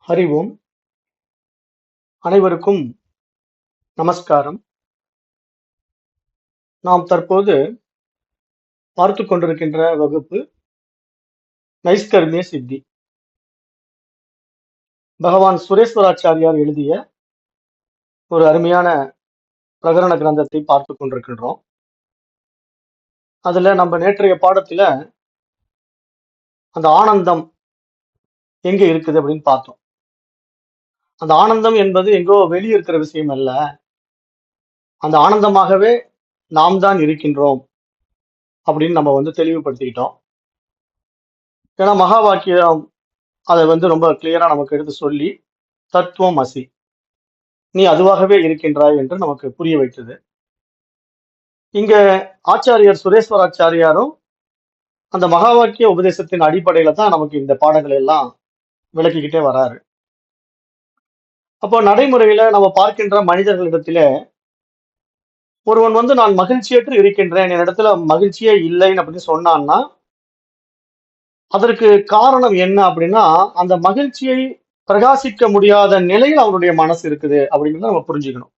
ஹரி ஓம். அனைவருக்கும் நமஸ்காரம். நாம் தற்போது பார்த்துக் கொண்டிருக்கின்ற வகுப்பு நைஷ்கர்மிய சித்தி. பகவான் சுரேஸ்வராச்சாரியார் எழுதிய ஒரு அருமையான பிரகரண கிரந்தத்தை பார்த்துக் கொண்டிருக்கின்றோம். அதுல நம்ம நேற்றைய பாடத்துல அந்த ஆனந்தம் எங்க இருக்குது அப்படின்னு பார்த்தோம். அந்த ஆனந்தம் என்பது எங்கோ வெளியே இருக்கிற விஷயம் அல்ல, அந்த ஆனந்தமாகவே நாம் தான் இருக்கின்றோம் அப்படின்னு நம்ம தெளிவுபடுத்திக்கிட்டோம். ஏன்னா மகா வாக்கியம் அதை ரொம்ப கிளியரா நமக்கு எடுத்து சொல்லி தத்துவம் அசி, நீ அதுவாகவே இருக்கின்றாய் என்று நமக்கு புரிய வைத்தது. இங்க ஆச்சாரியர் சுரேஸ்வராச்சாரியாரும் அந்த மகா வாக்கிய உபதேசத்தின் அடிப்படையில தான் நமக்கு இந்த பாடங்களை எல்லாம் விளக்கிக்கிட்டே வராரு. அப்போ நடைமுறையில நம்ம பார்க்கின்ற மனிதர்களிடத்தில ஒருவன் நான் மகிழ்ச்சியற்று இருக்கின்றேன், என்னிடத்துல மகிழ்ச்சியே இல்லைன்னு அப்படின்னு சொன்னான்னா அதற்கு காரணம் என்ன அப்படின்னா, அந்த மகிழ்ச்சியை பிரகாசிக்க முடியாத நிலையில் அவருடைய மனசு இருக்குது அப்படிங்கிறத நம்ம புரிஞ்சுக்கணும்.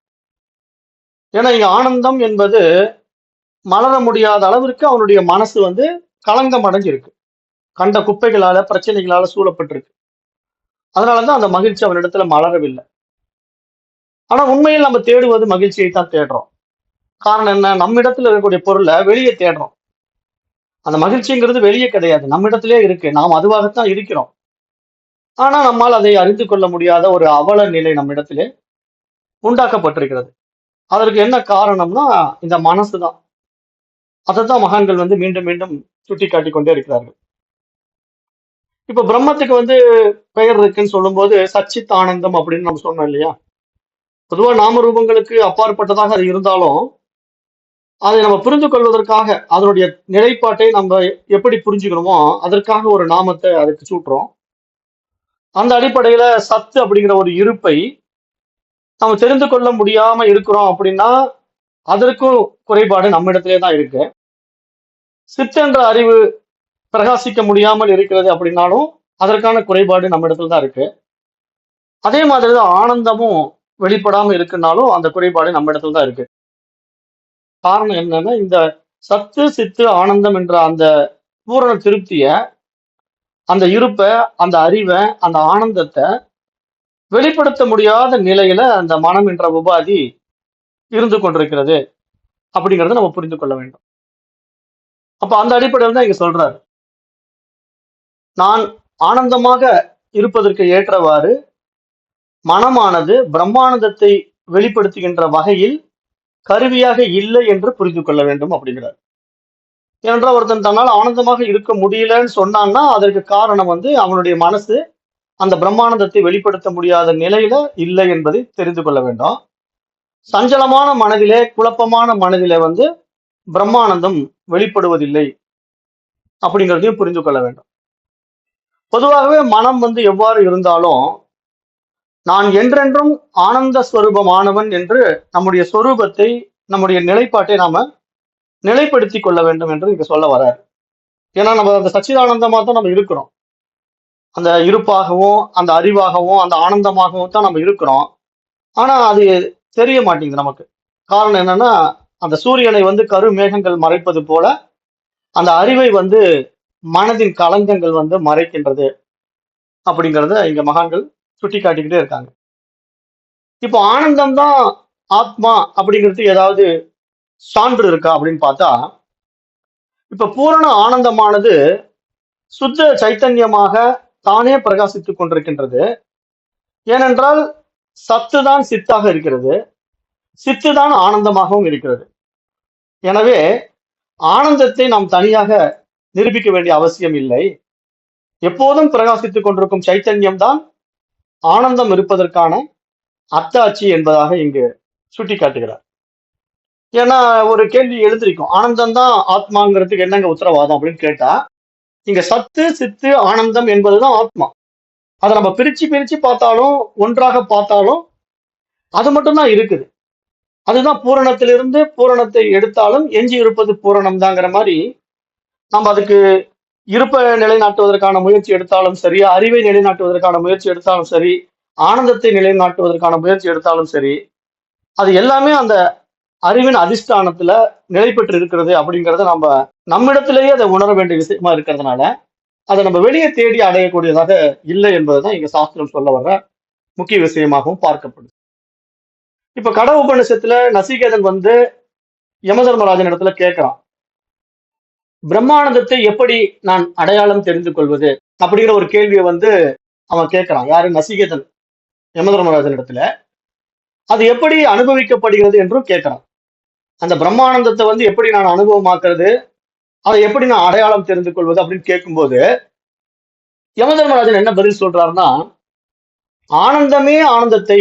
ஏன்னா இங்க ஆனந்தம் என்பது மலர முடியாத அளவிற்கு அவனுடைய மனசு களங்கம் அடைஞ்சிருக்கு, கண்ட குப்பைகளால பிரச்சனைகளால சூழப்பட்டிருக்கு. அதனாலதான் அந்த மகிழ்ச்சி அவனிடத்துல மலரவில்லை. ஆனா உண்மையில் நம்ம தேடுவது மகிழ்ச்சியை தான் தேடுறோம். காரணம் என்ன? நம்ம இடத்துல இருக்கக்கூடிய பொருளை வெளியே தேடுறோம். அந்த மகிழ்ச்சிங்கிறது வெளியே கிடையாது, நம்ம இடத்திலே இருக்கு, நாம் அதுவாகத்தான் இருக்கிறோம். ஆனா நம்மால் அதை அறிந்து கொள்ள முடியாத ஒரு அவல நிலை நம்ம இடத்திலே உண்டாக்கப்பட்டிருக்கிறது. அதற்கு என்ன காரணம்னா இந்த மனசுதான். அதைத்தான் மகான்கள் மீண்டும் மீண்டும் சுட்டி காட்டிக் கொண்டே இருக்கிறார்கள். இப்ப பிரம்மத்துக்கு பெயர் இருக்குன்னு சொல்லும் போது சச்சித் ஆனந்தம் அப்படின்னு நம்ம சொன்னோம் இல்லையா? பொதுவா நாம ரூபங்களுக்கு அப்பாற்பட்டதாக அது இருந்தாலும் அதை நம்ம புரிந்து கொள்வதற்காக அதனுடைய நிலைப்பாட்டை நம்ம எப்படி புரிஞ்சுக்கணுமோ அதற்காக ஒரு நாமத்தை அதுக்கு சூட்டுறோம். அந்த அடிப்படையில சத்து அப்படிங்கிற ஒரு இருப்பை நம்ம தெரிந்து கொள்ள முடியாம இருக்கிறோம் அப்படின்னா அதற்கும் குறைபாடு நம்ம இடத்திலே தான் இருக்கு. சித்து என்ற அறிவு பிரகாசிக்க முடியாமல் இருக்கிறது அப்படின்னாலும் அதற்கான குறைபாடு நம்ம இடத்துல தான் இருக்கு. அதே மாதிரிதான் ஆனந்தமும் வெளிப்படாம இருக்குன்னாலும் அந்த குறைபாடு நம்ம இடத்துல தான் இருக்கு. காரணம் என்னன்னா இந்த சத்து சித்து ஆனந்தம் என்ற அந்த பூரண திருப்திய, அந்த இருப்பை, அந்த அறிவை, அந்த ஆனந்தத்தை வெளிப்படுத்த முடியாத நிலையில அந்த மனம் என்ற உபாதி இருந்து கொண்டிருக்கிறது அப்படிங்கறத நம்ம புரிந்து கொள்ள வேண்டும். அப்ப அந்த அடிப்படையில் தான் இங்க சொல்றாரு, நான் ஆனந்தமாக இருப்பதற்கு ஏற்றவாறு மனமானது பிரம்மானந்தத்தை வெளிப்படுத்துகின்ற வகையில் கருவியாக இல்லை என்று புரிந்து கொள்ள வேண்டும் அப்படிங்கிறார். ஏனென்றால் ஒருத்தன் தன்னால் ஆனந்தமாக இருக்க முடியலன்னு சொன்னான்னா அதற்கு காரணம் அவனுடைய மனசு அந்த பிரம்மானந்தத்தை வெளிப்படுத்த முடியாத நிலையில இல்லை என்பதை தெரிந்து கொள்ள வேண்டும். சஞ்சலமான மனதிலே, குழப்பமான மனதிலே பிரம்மானந்தம் வெளிப்படுவதில்லை அப்படிங்கிறதையும் புரிந்து கொள்ள வேண்டும். பொதுவாகவே மனம் எவ்வாறு இருந்தாலும் நான் என்றென்றும் ஆனந்த ஸ்வரூபமானவன் என்று நம்முடைய சொரூபத்தை, நம்முடைய நிலைப்பாட்டை நாம நிலைப்படுத்தி கொள்ள வேண்டும் என்று இங்க சொல்ல வர்றாரு. ஏன்னா நம்ம அந்த சச்சிதானந்தமா தான் நம்ம இருக்கிறோம். அந்த இருப்பாகவும் அந்த அறிவாகவும் அந்த ஆனந்தமாகவும் தான் நம்ம இருக்கிறோம். ஆனா அது தெரிய மாட்டேங்குது நமக்கு. காரணம் என்னன்னா அந்த சூரியனை கரு மேகங்கள் மறைப்பது போல அந்த அறிவை மனதின் களங்கங்கள் மறைக்கின்றது அப்படிங்கிறத இங்க மகான்கள் சுட்டி காட்டிக்கிட்டே இருக்காங்க. இப்போ ஆனந்தம் தான் ஆத்மா அப்படிங்கிறது ஏதாவது சான்று இருக்கா அப்படின்னு பார்த்தா, இப்ப பூரண ஆனந்தமானது சுத்த சைத்தன்யமாக தானே பிரகாசித்துக் கொண்டிருக்கின்றது. ஏனென்றால் சத்து தான் சித்தாக இருக்கிறது, சித்து தான் ஆனந்தமாகவும் இருக்கிறது. எனவே ஆனந்தத்தை நாம் தனியாக நிரூபிக்க வேண்டிய அவசியம் இல்லை. எப்போதும் பிரகாசித்துக் கொண்டிருக்கும் சைத்தன்யம் தான் ஆனந்தம் இருப்பதற்கான அத்தாட்சி என்பதாக இங்கு சுட்டி காட்டுகிறார். ஏன்னா ஒரு கேள்வி எழுந்திருக்கும், ஆனந்தம் தான் ஆத்மாங்கிறதுக்கு என்னங்க உத்தரவாதம் அப்படின்னு கேட்டா, இங்க சத்து சித்து ஆனந்தம் என்பதுதான் ஆத்மா. அதை நம்ம பிரிச்சு பிரிச்சு பார்த்தாலும் ஒன்றாக பார்த்தாலும் அது மட்டும்தான் இருக்குது. அதுதான் பூரணத்திலிருந்து பூரணத்தை எடுத்தாலும் எஞ்சி இருப்பது பூரணம் தாங்கிற மாதிரி நம்ம அதுக்கு இருப்பை நிலைநாட்டுவதற்கான முயற்சி எடுத்தாலும் சரி, அறிவை நிலைநாட்டுவதற்கான முயற்சி எடுத்தாலும் சரி, ஆனந்தத்தை நிலைநாட்டுவதற்கான முயற்சி எடுத்தாலும் சரி, அது எல்லாமே அந்த அறிவின் அதிஷ்டானத்துல நிலை பெற்று இருக்கிறது அப்படிங்கறத நம்ம நம்மிடத்திலேயே அதை உணர வேண்டிய விஷயமா இருக்கிறதுனால அதை நம்ம வெளியே தேடி அடையக்கூடியதாக இல்லை என்பதுதான் இங்க சாஸ்திரம் சொல்ல வர்ற முக்கிய விஷயமாகவும் பார்க்கப்படுது. இப்ப கட உபநிஷத்துல நசிகேதன் வந்து யமதர்மராஜன் இடத்துல கேட்கிறான், பிரம்மானந்தத்தை எப்படி நான் அடையாளம் தெரிந்து கொள்வது அப்படிங்கிற ஒரு கேள்வியை வந்து அவன் கேட்கிறான். யாரு? நசிகேதன் யமதர்மராஜன் இடத்துல. அது எப்படி அனுபவிக்கப்படுகிறது என்றும் கேட்கிறான். அந்த பிரம்மானந்தத்தை வந்து எப்படி நான் அனுபவமாக்குறது, அதை எப்படி நான் அடையாளம் தெரிந்து கொள்வது அப்படின்னு கேட்கும்போது யமதர்மராஜன் என்ன பதில் சொல்றாருன்னா, ஆனந்தமே ஆனந்தத்தை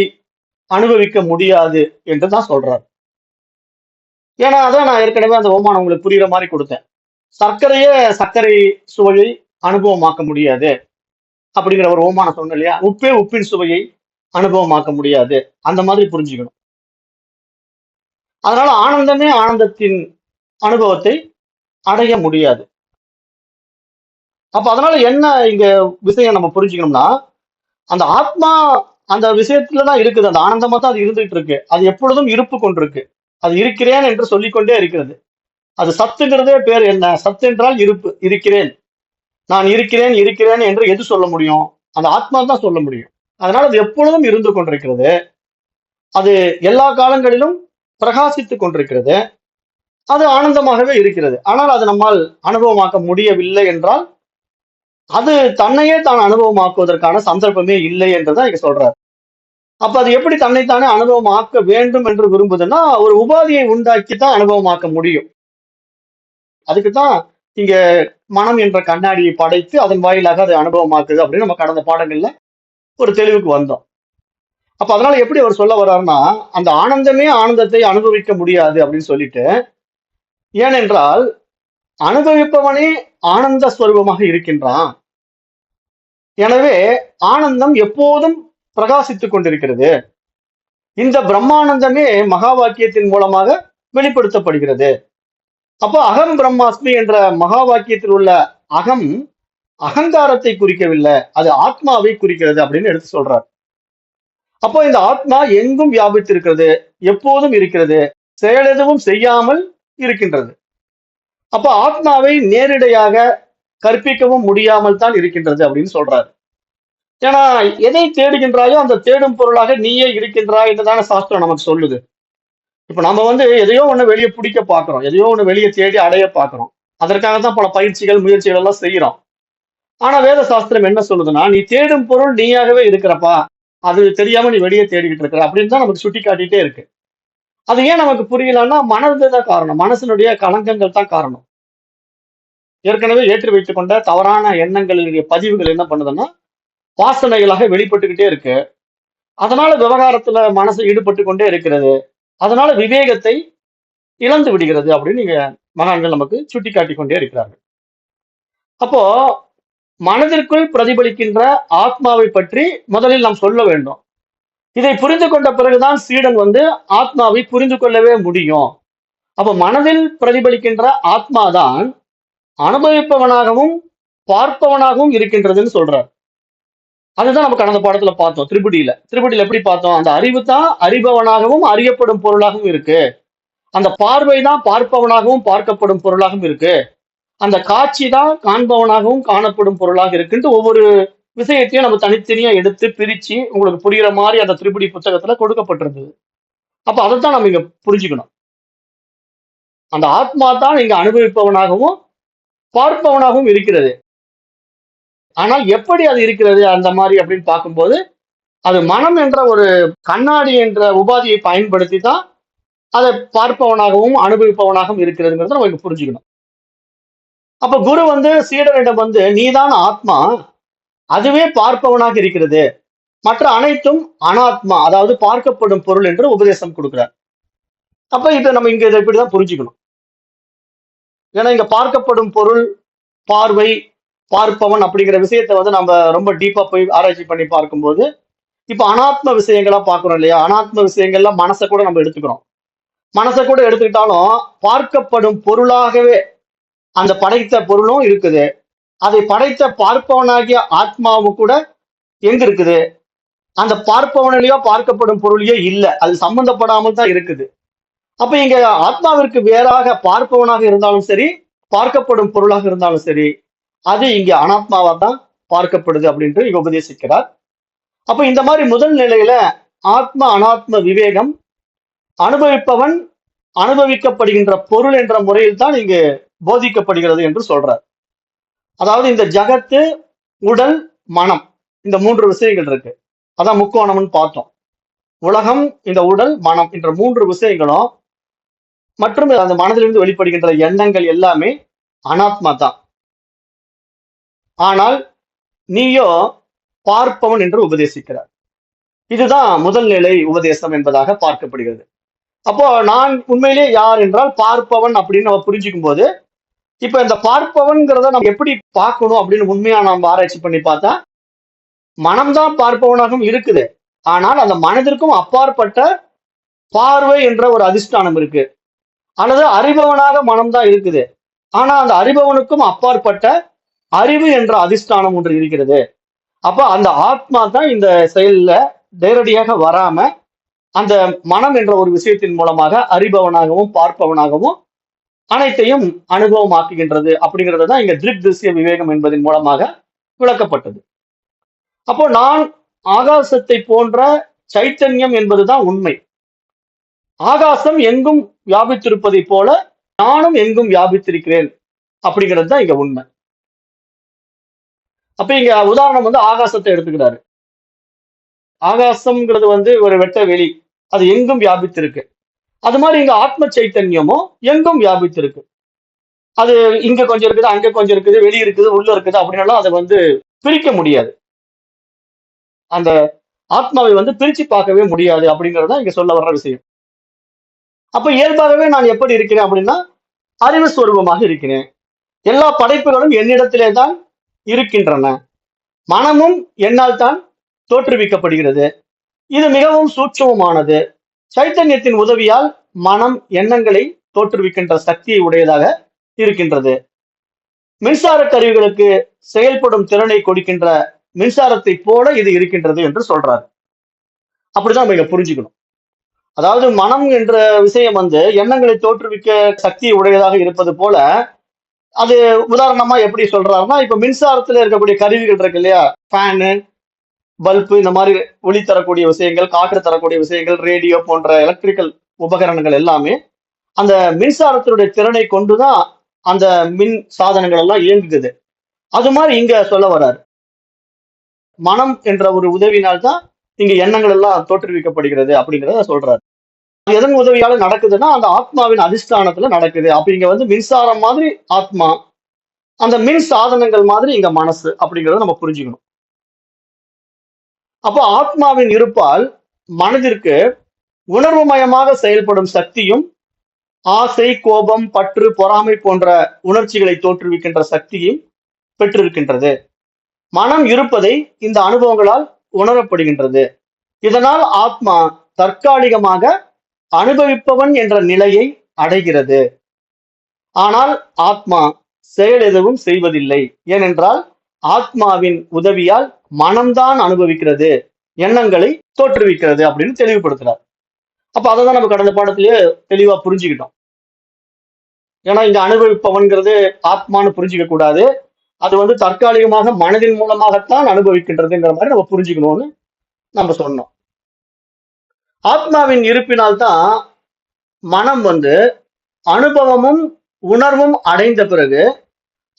அனுபவிக்க முடியாது என்று தான் சொல்றாரு. ஏன்னா அதான் நான் ஏற்கனவே அந்த ஓமானம் உங்களுக்கு புரியுற மாதிரி கொடுத்தேன். சர்க்கரையே சர்க்கரை சுவையை அனுபவமாக்க முடியாது அப்படிங்கிற ஒரு ஓமானம் சொன்னேன் இல்லையா? உப்பே உப்பின் சுவையை அனுபவமாக்க முடியாது. அந்த மாதிரி புரிஞ்சுக்கணும். அதனால ஆனந்தமே ஆனந்தத்தின் அனுபவத்தை அடைய முடியாது. அப்ப அதனால என்ன இங்க விஷயம் நம்ம புரிஞ்சுக்கணும்னா, அந்த ஆத்மா அந்த விஷயத்துலதான் இருக்குது. அந்த ஆனந்தமா தான் அது இருந்துட்டு இருக்கு. அது எப்பொழுதும் இருப்பு கொண்டிருக்கு. அது இருக்கிறேன் என்று சொல்லிக்கொண்டே இருக்கிறது. அது சத்துங்கிறதே பேர் என்ன? சத்து என்றால் இருப்பு, இருக்கிறேன். நான் இருக்கிறேன் இருக்கிறேன் என்று எது சொல்ல முடியும்? அந்த ஆத்மா தான் சொல்ல முடியும். அதனால அது எப்பொழுதும் இருந்து கொண்டிருக்கிறது. அது எல்லா காலங்களிலும் பிரகாசித்துக் கொண்டிருக்கிறது. அது ஆனந்தமாகவே இருக்கிறது. ஆனால் அது நம்மால் அனுபவமாக்க முடியவில்லை என்றால் அது தன்னையே தான் அனுபவமாக்குவதற்கான சந்தர்ப்பமே இல்லை என்றுதான் இங்க சொல்றாரு. அப்ப அது எப்படி தன்னைத்தானே அனுபவமாக்க வேண்டும் என்று விரும்புதுன்னா, ஒரு உபாதியை உண்டாக்கி தான் அனுபவமாக்க முடியும். அதுக்குதான் இங்க மனம் என்ற கண்ணாடியை படைத்து அதன் வாயிலாக அதை அனுபவமாக்குது அப்படின்னு நம்ம கடந்த பாடங்கள்ல ஒரு தெளிவுக்கு வந்தோம். அப்ப அதனால எப்படி அவர் சொல்ல வர்றாருன்னா, அந்த ஆனந்தமே ஆனந்தத்தை அனுபவிக்க முடியாது அப்படின்னு சொல்லிட்டு, ஏனென்றால் அனுபவிப்பவனே ஆனந்த ஸ்வரூபமாக இருக்கின்றான். எனவே ஆனந்தம் எப்போதும் பிரகாசித்துக் கொண்டிருக்கிறது. இந்த பிரம்மானந்தமே மகா வாக்கியத்தின் மூலமாக வெளிப்படுத்தப்படுகிறது. அப்போ அகம் பிரம்மாஸ்மி என்ற மகா வாக்கியத்தில் உள்ள அகம் அகங்காரத்தை குறிக்கவில்லை, அது ஆத்மாவை குறிக்கிறது அப்படின்னு எடுத்து சொல்றார். அப்போ இந்த ஆத்மா எங்கும் வியாபித்திருக்கிறது, எப்போதும் இருக்கிறது, செயல் எதுவும் செய்யாமல் இருக்கின்றது. அப்போ ஆத்மாவை நேரிடையாக கற்பிக்கவும் முடியாமல் தான் இருக்கின்றது அப்படின்னு சொல்றாரு. ஏன்னா எதை தேடுகின்றாயோ அந்த தேடும் பொருளாக நீயே இருக்கின்றாய் என்றுதான சாஸ்திரம் நமக்கு சொல்லுது. இப்ப நம்ம வந்து எதையோ ஒண்ணு வெளியே பிடிக்க பாக்குறோம், எதையோ ஒண்ணு வெளியே தேடி அடைய பாக்குறோம். அதற்காகத்தான் பல பயிற்சிகள் முயற்சிகள் எல்லாம் செய்யறோம். ஆனா வேத சாஸ்திரம் என்ன சொல்லுதுன்னா, நீ தேடும் பொருள் நீயாகவே இருக்கிறப்பா, அது தெரியாம நீ வெளியே தேடிக்கிட்டு இருக்கிற அப்படின்னு தான் நமக்கு சுட்டி காட்டிட்டே இருக்கு. அது ஏன் நமக்கு புரியலன்னா மனது தான் காரணம், மனசனுடைய கலங்கங்கள் தான் காரணம். ஏற்கனவே ஏற்றி வைத்துக் கொண்ட தவறான எண்ணங்களுடைய பதிவுகள் என்ன பண்ணுதுன்னா வாசனைகளாக வெளிப்பட்டுக்கிட்டே இருக்கு. அதனால விவகாரத்துல மனசு ஈடுபட்டு கொண்டே இருக்கிறது. அதனால விவேகத்தை இழந்து விடுகிறது அப்படின்னு நீங்க மகான்கள் நமக்கு சுட்டி காட்டிக் கொண்டே இருக்கிறார்கள். அப்போ மனதிற்குள் பிரதிபலிக்கின்ற ஆத்மாவை பற்றி முதலில் நாம் சொல்ல வேண்டும். இதை புரிந்து கொண்ட பிறகுதான் சீடன் வந்து ஆத்மாவை புரிந்து கொள்ளவே முடியும். அப்ப மனதில் பிரதிபலிக்கின்ற ஆத்மாதான் அனுபவிப்பவனாகவும் பார்ப்பவனாகவும் இருக்கின்றதுன்னு சொல்றார். அதுதான் நம்ம கடந்த பாடத்துல பார்த்தோம். திரிபுடியில எப்படி பார்த்தோம்? அந்த அறிவு தான் அறிபவனாகவும் அறியப்படும் பொருளாகவும் இருக்கு. அந்த பார்வை தான் பார்ப்பவனாகவும் பார்க்கப்படும் பொருளாகவும் இருக்கு. அந்த காட்சி தான் காண்பவனாகவும் காணப்படும் பொருளாக இருக்குன்ட்டு ஒவ்வொரு விஷயத்தையும் நம்ம தனித்தனியா எடுத்து பிரிச்சு உங்களுக்கு புரியுற மாதிரி அந்த திரிபுடி புத்தகத்துல கொடுக்கப்பட்டிருந்தது. அப்ப அதைத்தான் நம்ம இங்க புரிஞ்சுக்கணும். அந்த ஆத்மா தான் இங்க அனுபவிப்பவனாகவும் பார்ப்பவனாகவும் இருக்கிறது. ஆனால் எப்படி அது இருக்கிறது அந்த மாதிரி அப்படின்னு பார்க்கும்போது அது மனம் என்ற ஒரு கண்ணாடி என்ற உபாதியை பயன்படுத்தி தான் அதை பார்ப்பவனாகவும் அனுபவிப்பவனாகவும் இருக்கிறதுங்கிறத நம்ம புரிஞ்சுக்கணும். அப்ப குரு வந்து சீடரிடம் வந்து நீதான் ஆத்மா, அதுவே பார்ப்பவனாக இருக்கிறது, மற்ற அனைத்தும் அனாத்மா, அதாவது பார்க்கப்படும் பொருள் என்று உபதேசம் கொடுக்கிறார். அப்ப இதை நம்ம இங்க இதை இப்படிதான் புரிஞ்சுக்கணும். ஏன்னா இங்க பார்க்கப்படும் பொருள், பார்வை, பார்ப்பவன் அப்படிங்கிற விஷயத்த வந்து நம்ம ரொம்ப டீப்பா போய் ஆராய்ச்சி பண்ணி பார்க்கும்போது இப்ப அனாத்ம விஷயங்களா பாக்குறோம் இல்லையா? அனாத்ம விஷயங்கள்ல மனசை கூட நம்ம எடுத்துக்கிறோம். மனசை கூட எடுத்துக்கிட்டாலும் பார்க்கப்படும் பொருளாகவே அந்த படைத்த பொருளும் இருக்குது. அதை படைத்த பார்ப்பவனாகிய ஆத்மாவும் கூட எங்க இருக்குது? அந்த பார்ப்பவனிலேயோ பார்க்கப்படும் பொருளையோ இல்ல, அது சம்பந்தப்படாமல் தான் இருக்குது. அப்ப இங்க ஆத்மாவிற்கு வேறாக பார்ப்பவனாக இருந்தாலும் சரி, பார்க்கப்படும் பொருளாக இருந்தாலும் சரி, அது இங்க அனாத்மாவா தான் பார்க்கப்படுது அப்படின்ட்டு இங்க உபதேசிக்கிறார். அப்ப இந்த மாதிரி முதல் நிலையில ஆத்ம அனாத்ம விவேகம் அனுபவிப்பவன் அனுபவிக்கப்படுகின்ற பொருள் என்ற முறையில் தான் இங்கு போதிக்கப்படுகிறது என்று சொல்றார். அதாவது இந்த ஜகத்து, உடல், மனம், இந்த 3 விஷயங்கள் இருக்கு. அதான் முக்கோணம்னு பார்த்தோம். உலகம், இந்த உடல், மனம் என்ற 3 விஷயங்களும் மற்றும் அந்த மனதிலிருந்து வெளிப்படுகின்ற எண்ணங்கள் எல்லாமே அனாத்மா தான். ஆனால் நீயோ பார்ப்பவன் என்று உபதேசிக்கிறார். இதுதான் முதல் நிலை உபதேசம் என்பதாக பார்க்கப்படுகிறது. அப்போ நான் உண்மையிலே யார் என்றால் பார்ப்பவன் அப்படின்னு நம்ம புரிஞ்சுக்கும் போது, இப்ப இந்த பார்ப்பவன்கிறத நம்ம எப்படி பார்க்கணும் அப்படின்னு உண்மையா நம்ம ஆராய்ச்சி பண்ணி பார்த்தா, மனம்தான் பார்ப்பவனாகவும் இருக்குது. ஆனால் அந்த மனதிற்கும் அப்பாற்பட்ட பார்வை என்ற ஒரு அதிஷ்டானம் இருக்கு. அல்லது அறிபவனாக மனம்தான் இருக்குது. ஆனா அந்த அறிபவனுக்கும் அப்பாற்பட்ட அறிவு என்ற அதிஷ்டானம் ஒன்று இருக்கிறது. அப்ப அந்த ஆத்மா தான் இந்த செயல்ல நேரடியாக வராம அந்த மனம் என்ற ஒரு விஷயத்தின் மூலமாக அறிபவனாகவும் பார்ப்பவனாகவும் அனைத்தையும் அனுபவமாக்குகின்றது அப்படிங்கிறது தான் இங்க திருக் திருஷ்ய விவேகம் என்பதன் மூலமாக விளக்கப்பட்டது. அப்போ நான் ஆகாசத்தை போன்ற சைத்தன்யம் என்பதுதான் உண்மை. ஆகாசம் எங்கும் வியாபித்திருப்பதை போல நானும் எங்கும் வியாபித்திருக்கிறேன் அப்படிங்கிறது தான் இங்க உண்மை. அப்ப இங்க உதாரணம் ஆகாசத்தை எடுத்துக்கிறாரு. ஆகாசம்ங்கிறது ஒரு வெட்ட வெளி, அது எங்கும் வியாபித்திருக்கு. அது மாதிரி இங்க ஆத்ம சைத்தன்யமும் எங்கும் வியாபித்திருக்கு. அது இங்க கொஞ்சம் இருக்குது, அங்க கொஞ்சம் இருக்குது, வெளியே இருக்குது, உள்ள இருக்குது அப்படின்னாலும் அதை பிரிக்க முடியாது. அந்த ஆத்மாவை பிரிச்சு பார்க்கவே முடியாது அப்படிங்கறத இங்க சொல்ல வர்ற விஷயம். அப்ப இயல்பாகவே நான் எப்படி இருக்கிறேன் அப்படின்னா அறிவு ஸ்வரூபமாக இருக்கிறேன். எல்லா படைப்புகளும் என்னிடத்திலே தான் இருக்கின்றன. மனமும் என்னால் தான் தோற்றுவிக்கப்படுகிறது. இது மிகவும் சூட்சமமானது. சைத்தன்யத்தின் உதவியால் மனம் எண்ணங்களை தோற்றுவிக்கின்ற சக்தியை உடையதாக இருக்கின்றது. மின்சார கருவிகளுக்கு செயல்படும் திறனை கொடுக்கின்ற மின்சாரத்தை போல இது இருக்கின்றது என்று சொல்றாரு. அப்படிதான் நம்ம இங்க புரிஞ்சுக்கணும். அதாவது மனம் என்ற விஷயம் எண்ணங்களை தோற்றுவிக்க சக்தி உடையதாக இருப்பது போல, அது உதாரணமா எப்படி சொல்றாருன்னா, இப்ப மின்சாரத்துல இருக்கக்கூடிய கருவிகள் இருக்கு இல்லையா, ஃபேனு, பல்பு, இந்த மாதிரி ஒளி தரக்கூடிய விஷயங்கள், காற்று தரக்கூடிய விஷயங்கள், ரேடியோ போன்ற எலக்ட்ரிக்கல் உபகரணங்கள் எல்லாமே அந்த மின்சாரத்தினுடைய திறனை கொண்டுதான் அந்த மின் சாதனங்கள் எல்லாம் இயங்குகிறது. அது மாதிரி இங்க சொல்ல வர்றாரு, மனம் என்ற ஒரு உதவினால்தான் இங்க எண்ணங்கள் எல்லாம் தோற்றுவிக்கப்படுகிறது அப்படிங்கிறத சொல்றாரு. எதன் உதவியால நடக்குதுன்னா அந்த ஆத்மாவின் அதிஷ்டானத்துல நடக்குது. அப்ப இங்க மின்சாரம் மாதிரி ஆத்மா, அந்த மின் சாதனங்கள் மாதிரி இங்க மனசு அப்படிங்கிறத நம்ம புரிஞ்சுக்கணும். அப்போ ஆத்மாவின் இருப்பால் மனதிற்கு உணர்வுமயமாக செயல்படும் சக்தியும், ஆசை, கோபம், பற்று, பொறாமை போன்ற உணர்ச்சிகளை தோற்றுவிக்கின்ற சக்தியும் பெற்றிருக்கின்றது. மனம் இருப்பதை இந்த அனுபவங்களால் உணரப்படுகின்றது. இதனால் ஆத்மா தற்காலிகமாக அனுபவிப்பவன் என்ற நிலையை அடைகிறது. ஆனால் ஆத்மா செயல் எதுவும் செய்வதில்லை. ஏனென்றால் ஆத்மாவின் உதவியால் மனம்தான் அனுபவிக்கிறது, எண்ணங்களை தோற்றுவிக்கிறது அப்படின்னு தெளிவுபடுத்துறார். அப்ப அதை தான் நம்ம கடந்த பாடத்திலேயே தெளிவா புரிஞ்சுக்கிட்டோம். ஏன்னா இங்க அனுபவிப்பவன்கிறது ஆத்மான்னு புரிஞ்சுக்க கூடாது. அது தற்காலிகமாக மனதின் மூலமாகத்தான் அனுபவிக்கின்றதுங்கிற மாதிரி நம்ம புரிஞ்சுக்கணும்னு நம்ம சொன்னோம். ஆத்மாவின் இருப்பினால்தான் மனம் அனுபவமும் உணர்வும் அடைந்த பிறகு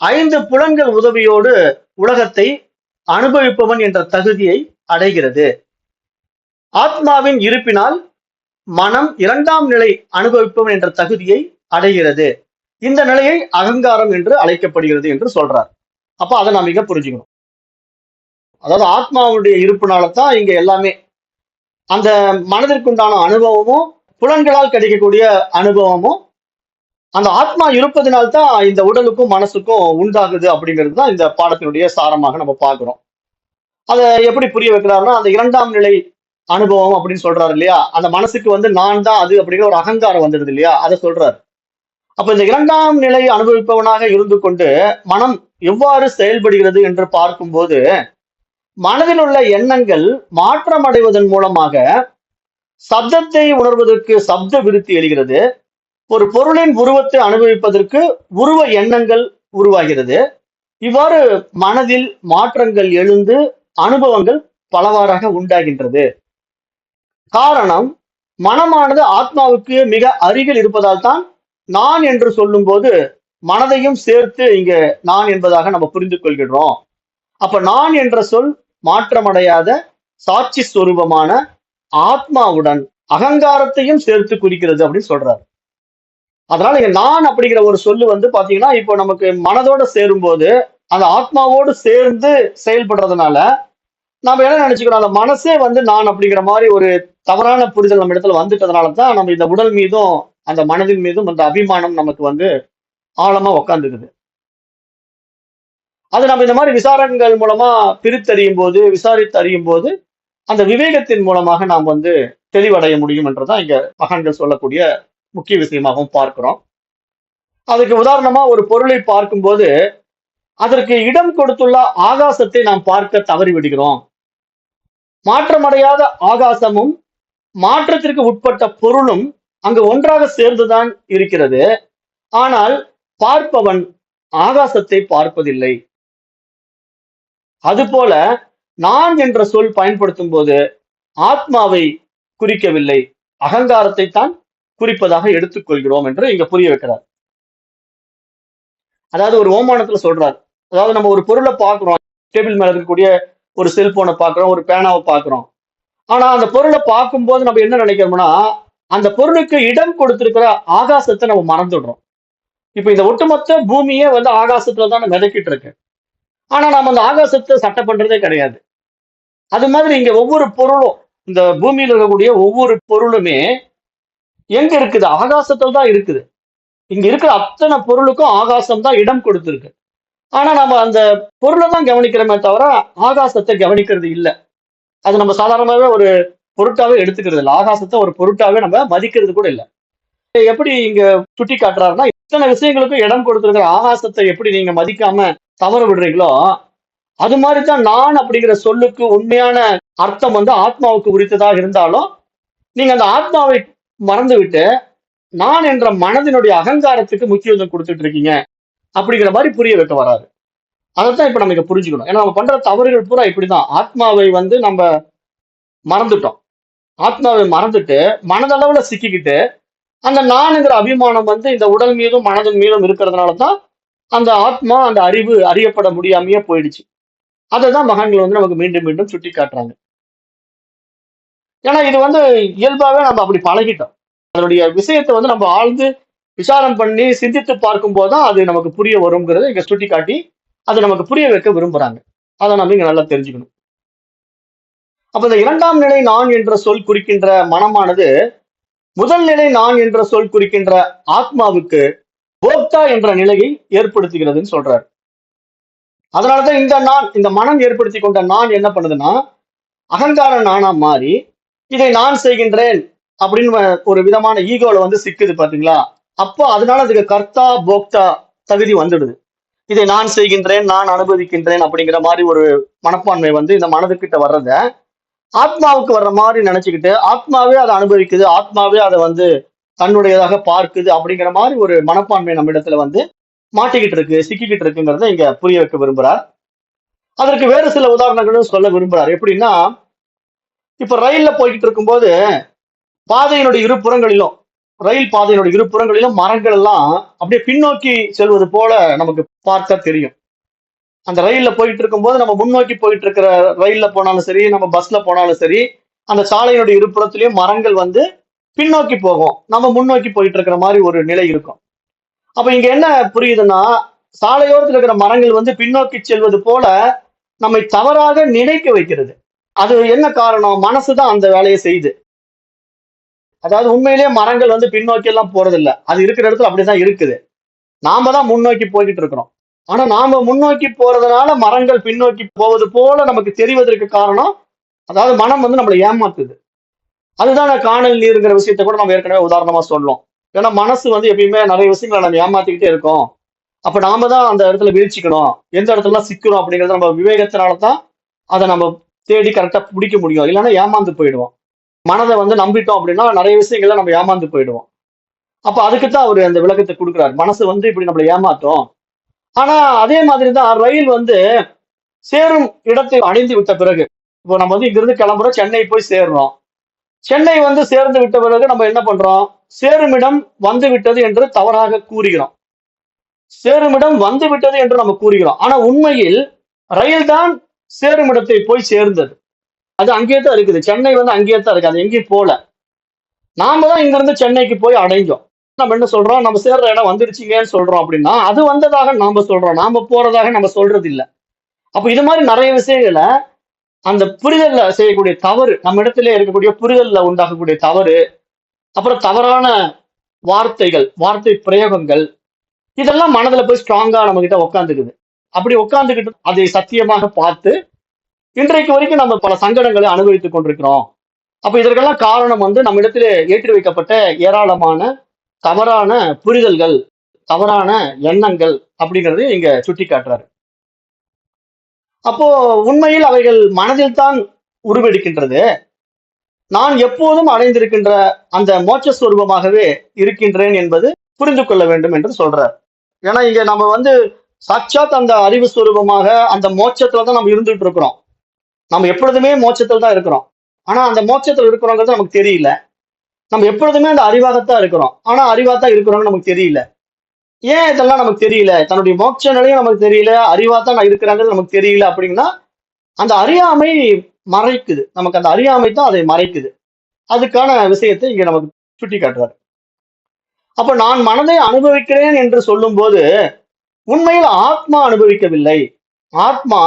5 புலன்கள் உதவியோடு உலகத்தை அனுபவிப்பவன் என்ற தகுதியை அடைகிறது. ஆத்மாவின் இருப்பினால் மனம் 2ஆம் நிலை அனுபவிப்பவன் என்ற தகுதியை அடைகிறது. இந்த நிலையை அகங்காரம் என்று அழைக்கப்படுகிறது என்று சொல்றார். அப்ப அதை நாம் இங்க புரிஞ்சுக்கணும். அதாவது ஆத்மாவுடைய இருப்பினால்தான் இங்க எல்லாமே, அந்த மனதிற்குண்டான அனுபவமும் புலன்களால் கிடைக்கக்கூடிய அனுபவமும் அந்த ஆத்மா இருப்பதனால்தான் இந்த உடலுக்கும் மனசுக்கும் உண்டாகுது அப்படிங்கிறது தான் இந்த பாடத்தினுடைய சாரமாக நம்ம பார்க்கிறோம். அதை எப்படி புரிய வைக்கிறாருன்னா, அந்த 2ஆம் நிலை அனுபவம் அப்படின்னு சொல்றாரு இல்லையா, அந்த மனசுக்கு நான் தான் அது அப்படிங்கிற ஒரு அகங்காரம் வந்துடுது இல்லையா, அதை சொல்றாரு. அப்ப இந்த 2ஆம் நிலை அனுபவிப்பவனாக இருந்து கொண்டு மனம் எவ்வாறு செயல்படுகிறது என்று பார்க்கும்போது, மனதில் உள்ள எண்ணங்கள் மாற்றம் அடைவதன் மூலமாக சப்தத்தை உணர்வதற்கு சப்த விருத்தி எழுகிறது. ஒரு பொருளின் உருவத்தை அனுபவிப்பதற்கு உருவ எண்ணங்கள் உருவாகிறது. இவ்வாறு மனதில் மாற்றங்கள் எழுந்து அனுபவங்கள் பலவாறாக உண்டாகின்றது. காரணம், மனமானது ஆத்மாவுக்கு மிக அருகில் இருப்பதால் தான் நான் என்று சொல்லும்போது மனதையும் சேர்த்து இங்க நான் என்பதாக நம்ம புரிந்து கொள்கிறோம். அப்ப நான் என்ற சொல் மாற்றமடையாத சாட்சி ஸ்வரூபமான ஆத்மாவுடன் அகங்காரத்தையும் சேர்த்து குறிக்கிறது அப்படின்னு சொல்றாரு. அதனால இங்க நான் அப்படிங்கிற ஒரு சொல்லு வந்து பாத்தீங்கன்னா, இப்போ நமக்கு மனதோட சேரும்போது அந்த ஆத்மாவோடு சேர்ந்து செயல்படுறதுனால நாம என்ன நினைச்சுக்கிறோம், அந்த மனசே வந்து நான் அப்படிங்கிற மாதிரி ஒரு தவறான புரிதல் நம்ம இடத்துல வந்துட்டதுனால தான் நம்ம இந்த உடல் மீதும் அந்த மனதின் மீதும் அந்த அபிமானம் நமக்கு வந்து ஆழமா உட்காந்துக்குது. அது நம்ம இந்த மாதிரி விசாரணைகள் மூலமா பிரித்தறியும் போது, விசாரித்து அறியும் போது அந்த விவேகத்தின் மூலமாக நாம் வந்து தெளிவடைய முடியும் என்றுதான் இங்க மகான்கள் சொல்லக்கூடிய முக்கிய விஷயமாகவும் பார்க்கிறோம். அதுக்கு உதாரணமா ஒரு பொருளை பார்க்கும்போது அதற்கு இடம் கொடுத்துள்ள ஆகாசத்தை நாம் பார்க்க தவறி விடுகிறோம். மாற்றமடையாத ஆகாசமும் மாற்றத்திற்கு உட்பட்ட பொருளும் அங்கு ஒன்றாக சேர்ந்துதான் இருக்கிறது. ஆனால் பார்ப்பவன் ஆகாசத்தை பார்ப்பதில்லை. அதுபோல நான் என்ற சொல் பயன்படுத்தும் போது ஆத்மாவை குறிக்கவில்லை, அகங்காரத்தை தான் குறிப்பதாக எடுத்துக்கொள்கிறோம் என்று இங்க புரிய வைக்கிறார். அதாவது ஒரு ஓமானத்துல சொல்றார். அதாவது நம்ம ஒரு பொருளை பார்க்கிறோம், டேபிள் மேல இருக்கக்கூடிய ஒரு செல்போனை பார்க்கிறோம், ஒரு பேனாவை பார்க்கிறோம். ஆனா அந்த பொருளை பார்க்கும்போது நம்ம என்ன நினைக்கிறோம்னா, அந்த பொருளுக்கு இடம் கொடுத்திருக்கிற ஆகாசத்தை நம்ம மறந்துடுறோம். இப்ப இந்த ஒட்டுமொத்த பூமியே வந்து ஆகாசத்துல தான் மிதக்கிட்டு இருக்கு. ஆனா நம்ம அந்த ஆகாசத்தை சட்டை பண்றதே கிடையாது. அது மாதிரி இங்க ஒவ்வொரு பொருளும், இந்த பூமியில இருக்கக்கூடிய ஒவ்வொரு பொருளுமே எங்க இருக்குது? ஆகாசத்துல தான் இருக்குது. இங்க இருக்கிற அத்தனை பொருளுக்கும் ஆகாசம் தான் இடம் கொடுத்திருக்கு. ஆனா நம்ம அந்த பொருளை தான் கவனிக்கிறோமே தவிர ஆகாசத்தை கவனிக்கிறது இல்ல. அது நம்ம சாதாரணமாவே ஒரு பொருட்டாவே எடுத்துக்கிறது இல்ல. ஆகாசத்தை ஒரு பொருட்டாவே நம்ம மதிக்கிறது கூட இல்ல. எப்படி இங்க சுட்டி காட்டுறாருன்னா, இத்தனை விஷயங்களுக்கும் இடம் கொடுத்திருக்கிற ஆகாசத்தை எப்படி நீங்க மதிக்காம தவற விடுறீங்களோ, அது மாதிரிதான் நான் அப்படிங்கிற சொல்லுக்கு உண்மையான அர்த்தம் வந்து ஆத்மாவுக்கு உரித்ததாக இருந்தாலும், நீங்க அந்த ஆத்மாவை மறந்து விட்டு நான் என்ற மனதினுடைய அகங்காரத்துக்கு முக்கியத்துவம் கொடுத்துட்டு இருக்கீங்க அப்படிங்கிற மாதிரி புரிய வைக்க வராது. அதைத்தான் இப்ப நம்ம இங்க புரிஞ்சுக்கணும். ஏன்னா நம்ம பண்ற தவறுகள் பூரா இப்படிதான். ஆத்மாவை வந்து நம்ம மறந்துட்டோம். ஆத்மாவை மறந்துட்டு மனதளவுல சிக்கிக்கிட்டு அந்த நான்ங்கிற அபிமானம் வந்து இந்த உடல் மீதும் மனதின் மீதும் இருக்கிறதுனால தான் அந்த ஆத்மா, அந்த அறிவு அறியப்பட முடியாமையே போயிடுச்சு. அதைதான் மகான்கள் வந்து நமக்கு மீண்டும் மீண்டும் சுட்டி காட்டுறாங்க. ஏன்னா இது வந்து இயல்பாவே நம்ம அப்படி பழகிட்டோம். அதனுடைய விஷயத்தை வந்து நம்ம ஆழ்ந்து விசாரம் பண்ணி சிந்தித்து பார்க்கும் போதுதான் அது நமக்கு புரிய வருங்கிறத இங்க சுட்டி காட்டி அதை நமக்கு புரிய வைக்க விரும்புறாங்க. அதை நம்ம இங்க நல்லா தெரிஞ்சுக்கணும். அப்ப இந்த இரண்டாம் நிலை நான் என்ற சொல் குறிக்கின்ற மனமானது முதல் நிலை நான் என்ற சொல் குறிக்கின்ற ஆத்மாவுக்கு போக்தா என்ற நிலையை ஏற்படுத்துகிறதுன்னு சொல்றாரு. அதனாலதான் இந்த நான், இந்த மனம் ஏற்படுத்தி கொண்ட நான் என்ன பண்ணுதுன்னா, அகங்கார நானா மாறி இதை நான் செய்கின்றேன் அப்படின்னு ஒரு விதமான ஈகோல வந்து சிக்குது பாத்தீங்களா? அப்போ அதனால அதுக்கு கர்த்தா போக்தா தகுதி வந்துடுது. இதை நான் செய்கின்றேன், நான் அனுபவிக்கின்றேன் அப்படிங்கிற மாதிரி ஒரு மனப்பான்மை வந்து இந்த மனதுக்கிட்ட வர்றத ஆத்மாவுக்கு வர்ற மாதிரி நினைச்சுக்கிட்டு ஆத்மாவே அதை அனுபவிக்குது, ஆத்மாவே அதை வந்து தன்னுடையதாக பார்க்குது அப்படிங்கிற மாதிரி ஒரு மனப்பான்மை நம்ம இடத்துல வந்து மாட்டிக்கிட்டு இருக்கு, சிக்கிக்கிட்டு இருக்குங்கிறத இங்க புரிய வைக்க விரும்புறார். அதற்கு வேறு சில உதாரணங்களும் சொல்ல விரும்புறார். எப்படின்னா, இப்ப ரயில்ல போய்கிட்டு இருக்கும்போது பாதையினுடைய இரு புறங்களிலும், ரயில் பாதையினுடைய இரு புறங்களிலும் மரங்கள் எல்லாம் அப்படியே பின்னோக்கி செல்வது போல நமக்கு பார்த்தா தெரியும். அந்த ரயில்ல போயிட்டு இருக்கும்போது நம்ம முன்னோக்கி போயிட்டு இருக்கிற ரயில்ல போனாலும் சரி, நம்ம பஸ்ல போனாலும் சரி, அந்த சாலையினுடைய இருபுறத்திலயும் மரங்கள் வந்து பின்னோக்கி போகும், நம்ம முன்னோக்கி போயிட்டு இருக்கிற மாதிரி ஒரு நிலை இருக்கும். அப்ப இங்க என்ன புரியுதுன்னா, சாலையோரத்தில் இருக்கிற மரங்கள் வந்து பின்னோக்கி செல்வது போல நம்மை தவறாக நினைக்க வைக்கிறது. அது என்ன காரணம்? மனசுதான் அந்த வேலையை செய்யுது. அதாவது உண்மையிலேயே மரங்கள் வந்து பின்னோக்கி எல்லாம் போறது இல்ல. அது இருக்கிற இடத்துல அப்படிதான் இருக்குது. நாம தான் முன்னோக்கி போய்கிட்டு இருக்கிறோம். ஆனா நாம முன்னோக்கி போறதுனால மரங்கள் பின்னோக்கி போவது போல நமக்கு தெரிவதற்கு காரணம், அதாவது மனம் வந்து நம்மளை ஏமாத்துது. அதுதான் காணல் நீருங்கிற விஷயத்த கூட நம்ம ஏற்கனவே உதாரணமா சொல்லும். ஏன்னா மனசு வந்து எப்பயுமே நிறைய விஷயங்களை நம்ம ஏமாத்திக்கிட்டே இருக்கோம் அப்ப நாம தான் அந்த இடத்துல வீழ்ச்சிக்கணும், எந்த இடத்துல சிக்கிறோம் அப்படிங்கறத நம்ம விவேகத்தினாலதான் அதை நம்ம தேடி கரெக்டா பிடிக்க முடியும். இல்லைன்னா ஏமாந்து போயிடுவோம். மனதை வந்து நம்பிட்டோம் அப்படின்னா நிறைய விஷயங்கள்ல நம்ம ஏமாந்து போயிடுவோம். அப்ப அதுக்குத்தான் அவரு அந்த விளக்கத்தை கொடுக்குறாரு. மனசு வந்து இப்படி நம்மளை ஏமாத்தும். ஆனா அதே மாதிரிதான் ரயில் வந்து சேரும் இடத்தை அடைந்து விட்ட பிறகு, இப்போ நம்ம வந்து இங்கிருந்து கிளம்புறோம், சென்னை போய் சேர்றோம். சென்னை வந்து சேர்ந்து விட்ட பிறகு நம்ம என்ன பண்றோம்? சேருமிடம் வந்து விட்டது என்று தவறாக கூறுகிறோம். சேருமிடம் வந்து விட்டது என்று நம்ம கூறுகிறோம். ஆனா உண்மையில் ரயில் தான் சேருமிடத்தை போய் சேர்ந்தது. அது அங்கேயே தான் இருக்குது. சென்னை வந்து அங்கேயே தான் இருக்கு. அது எங்கேயும் போல. நாம தான் இங்க இருந்து சென்னைக்கு போய் அடைஞ்சோம். நம்ம என்ன சொல்றோம்? நம்ம சேர்ற இடம் வந்துருச்சுங்கன்னு சொல்றோம் அப்படின்னா, அது வந்ததாக நாம சொல்றோம். நாம போறதாக நம்ம சொல்றது இல்ல. அப்ப இது மாதிரி நிறைய விஷயங்கள அந்த புரிதல்ல செய்யக்கூடிய தவறு, நம்ம இடத்திலே இருக்கக்கூடிய புரிதல்ல உண்டாகக்கூடிய தவறு, அப்புறம் தவறான வார்த்தைகள், வார்த்தை பிரயோகங்கள், இதெல்லாம் மனதுல போய் ஸ்ட்ராங்கா நம்ம கிட்ட உட்காந்துக்குது. அப்படி உட்கார்ந்துகிட்டு அதை சத்தியமாக பார்த்து இன்றைக்கு வரைக்கும் நம்ம பல சங்கடங்களை அனுபவித்துக் கொண்டிருக்கிறோம். அப்ப இதற்கெல்லாம் காரணம் வந்து நம்ம இடத்திலே ஏற்றி வைக்கப்பட்ட ஏராளமான தவறான புரிதல்கள், தவறான எண்ணங்கள் அப்படிங்கறது இங்க சுட்டி காட்டுறாரு. அப்போ உண்மையில் அவைகள் மனதில் தான் உருவெடுக்கின்றது. நான் எப்போதும் அடைந்திருக்கின்ற அந்த மோட்ச ஸ்வரூபமாகவே இருக்கின்றேன் என்பது புரிந்து கொள்ள வேண்டும் என்று சொல்றார். ஏன்னா இங்க நம்ம வந்து சாட்சாத் அந்த அறிவு ஸ்வரூபமாக அந்த மோட்சத்துல தான் நம்ம இருந்துட்டு இருக்கிறோம். நம்ம எப்பொழுதுமே மோட்சத்துல தான் இருக்கிறோம். ஆனா அந்த மோட்சத்துல இருக்கிறோங்கிறது நமக்கு தெரியல. நம்ம எப்பொழுதுமே அந்த அறிவாகத்தான் இருக்கிறோம். ஆனா அறிவாத்தான் இருக்கிறோம்னு நமக்கு தெரியல. ஏன் இதெல்லாம் நமக்கு தெரியல? தன்னுடைய மோட்ச நிலையும் நமக்கு தெரியல, அறிவாத்தான் நான் இருக்கிறாங்கிறது நமக்கு தெரியல அப்படின்னா, அந்த அறியாமை மறைக்குது. நமக்கு அந்த அறியாமை தான் அதை மறைக்குது. அதுக்கான விஷயத்தை இங்க நமக்கு சுட்டி காட்டுறாரு. அப்ப நான் மனதை அனுபவிக்கிறேன் என்று சொல்லும்போது, உண்மையில் ஆத்மா அனுபவிக்கவில்லை. ஆத்மா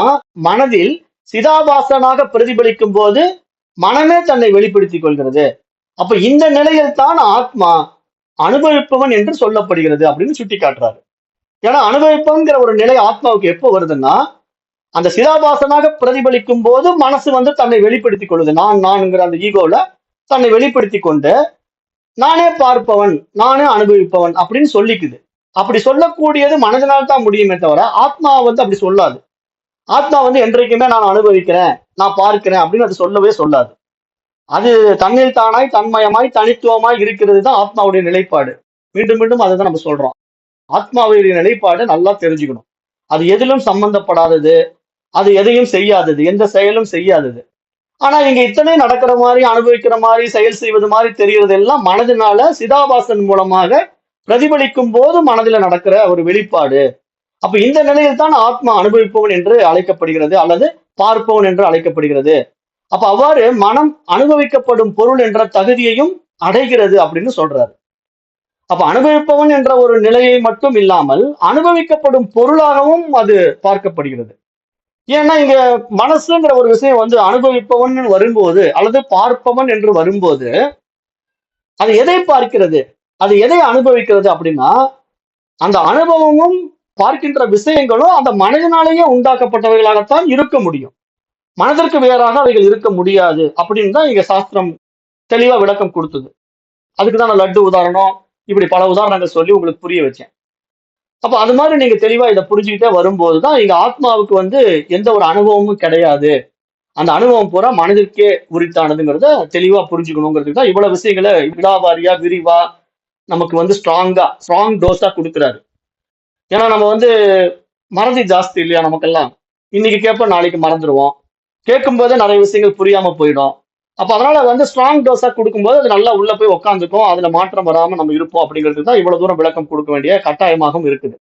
மனதில் சிதாபாசனாக பிரதிபலிக்கும் போது மனமே தன்னை வெளிப்படுத்திக் கொள்கிறது. அப்ப இந்த நிலையில் தான் ஆத்மா அனுபவிப்பவன் என்று சொல்லப்படுகிறது அப்படின்னு சுட்டி காட்டுறாரு. ஏன்னா அனுபவிப்பவன்கிற ஒரு நிலை ஆத்மாவுக்கு எப்போ வருதுன்னா, அந்த சிதாபாசனாக பிரதிபலிக்கும் போது மனசு வந்து தன்னை வெளிப்படுத்திக் கொள்ளுது. நான்ங்கிற அந்த ஈகோல தன்னை வெளிப்படுத்தி கொண்டு நானே பார்ப்பவன், நானே அனுபவிப்பவன் அப்படின்னு சொல்லிக்குது. அப்படி சொல்லக்கூடியது மனதினால் தான் முடியுமே தவிர ஆத்மா வந்து அப்படி சொல்லாது. ஆத்மா வந்து என்றைக்குமே நான் அனுபவிக்கிறேன், நான் பார்க்கிறேன் அப்படின்னு அது சொல்லவே சொல்லாது. அது தன்னில் தானாய், தன்மயமாய், தனித்துவமாய் இருக்கிறது தான் ஆத்மாவுடைய நிலைப்பாடு. மீண்டும் மீண்டும் அதை தான் நம்ம சொல்றோம். ஆத்மாவுடைய நிலைப்பாடு நல்லா தெரிஞ்சுக்கணும். அது எதிலும் சம்பந்தப்படாதது, அது எதையும் செய்யாதது, எந்த செயலும் செய்யாதது. ஆனா இங்க இத்தனை நடக்கிற மாதிரி, அனுபவிக்கிற மாதிரி, செயல் செய்வது மாதிரி தெரிகிறது எல்லாம் மனதினால சிதாபாசன் மூலமாக பிரதிபலிக்கும் போது மனதில நடக்கிற ஒரு வெளிப்பாடு. அப்ப இந்த நிலையில் தான் ஆத்மா அனுபவிப்பவன் என்று அழைக்கப்படுகிறது, அல்லது பார்ப்பவன் என்று அழைக்கப்படுகிறது. அப்ப அவ்வாறு மனம் அனுபவிக்கப்படும் பொருள் என்ற தகுதியையும் அடைகிறது அப்படின்னு சொல்றாரு. அப்ப அனுபவிப்பவன் என்ற ஒரு நிலையை மட்டும் இல்லாமல் அனுபவிக்கப்படும் பொருளாகவும் அது பார்க்கப்படுகிறது. ஏன்னா இங்க மனசுங்கிற ஒரு விஷயம் வந்து அனுபவிப்பவன் வரும்போது அல்லது பார்ப்பவன் என்று வரும்போது அது எதை பார்க்கிறது, அது எதை அனுபவிக்கிறது அப்படின்னா, அந்த அனுபவமும் பார்க்கின்ற விஷயங்களும் அந்த மனதினாலேயே உண்டாக்கப்பட்டவைகளாகத்தான் இருக்க முடியும். மனதிற்கு வேறாக அவைகள் இருக்க முடியாது அப்படின்னு தான் இங்க சாஸ்திரம் தெளிவா விளக்கம் கொடுத்தது. அதுக்குதான் நான் லட்டு உதாரணம், இப்படி பல உதாரணங்கள் சொல்லி உங்களுக்கு புரிய வச்சேன். அப்ப அது மாதிரி நீங்க தெளிவா இதை புரிஞ்சுக்கிட்டே வரும்போதுதான் இங்க ஆத்மாவுக்கு வந்து எந்த ஒரு அனுபவமும் கிடையாது. அந்த அனுபவம் பூரா மனதிற்கே உரித்தானதுங்கிறத தெளிவா புரிஞ்சுக்கணுங்கிறதுக்கு தான் இவ்வளவு விஷயங்களை விடாவாரியா விரிவா நமக்கு வந்து ஸ்ட்ராங் டோஸா கொடுக்குறாரு. ஏன்னா நம்ம வந்து மறதி ஜாஸ்தி இல்லையா நமக்கெல்லாம். இன்னைக்கு கேட்போம், நாளைக்கு மறந்துடுவோம். கேட்கும் போதே நிறைய விஷயங்கள் புரியாம போயிடும். அப்ப அதனால வந்து ஸ்ட்ராங் டோஸா கொடுக்கும்போது அது நல்லா உள்ள போய் உட்காந்துக்கும், அதுல மாற்றம் வராம நம்ம இருப்போம் அப்படிங்கிறதுக்கு தான் இவ்வளவு தூரம் விளக்கம் கொடுக்க வேண்டிய கட்டாயமாகவும் இருக்குது.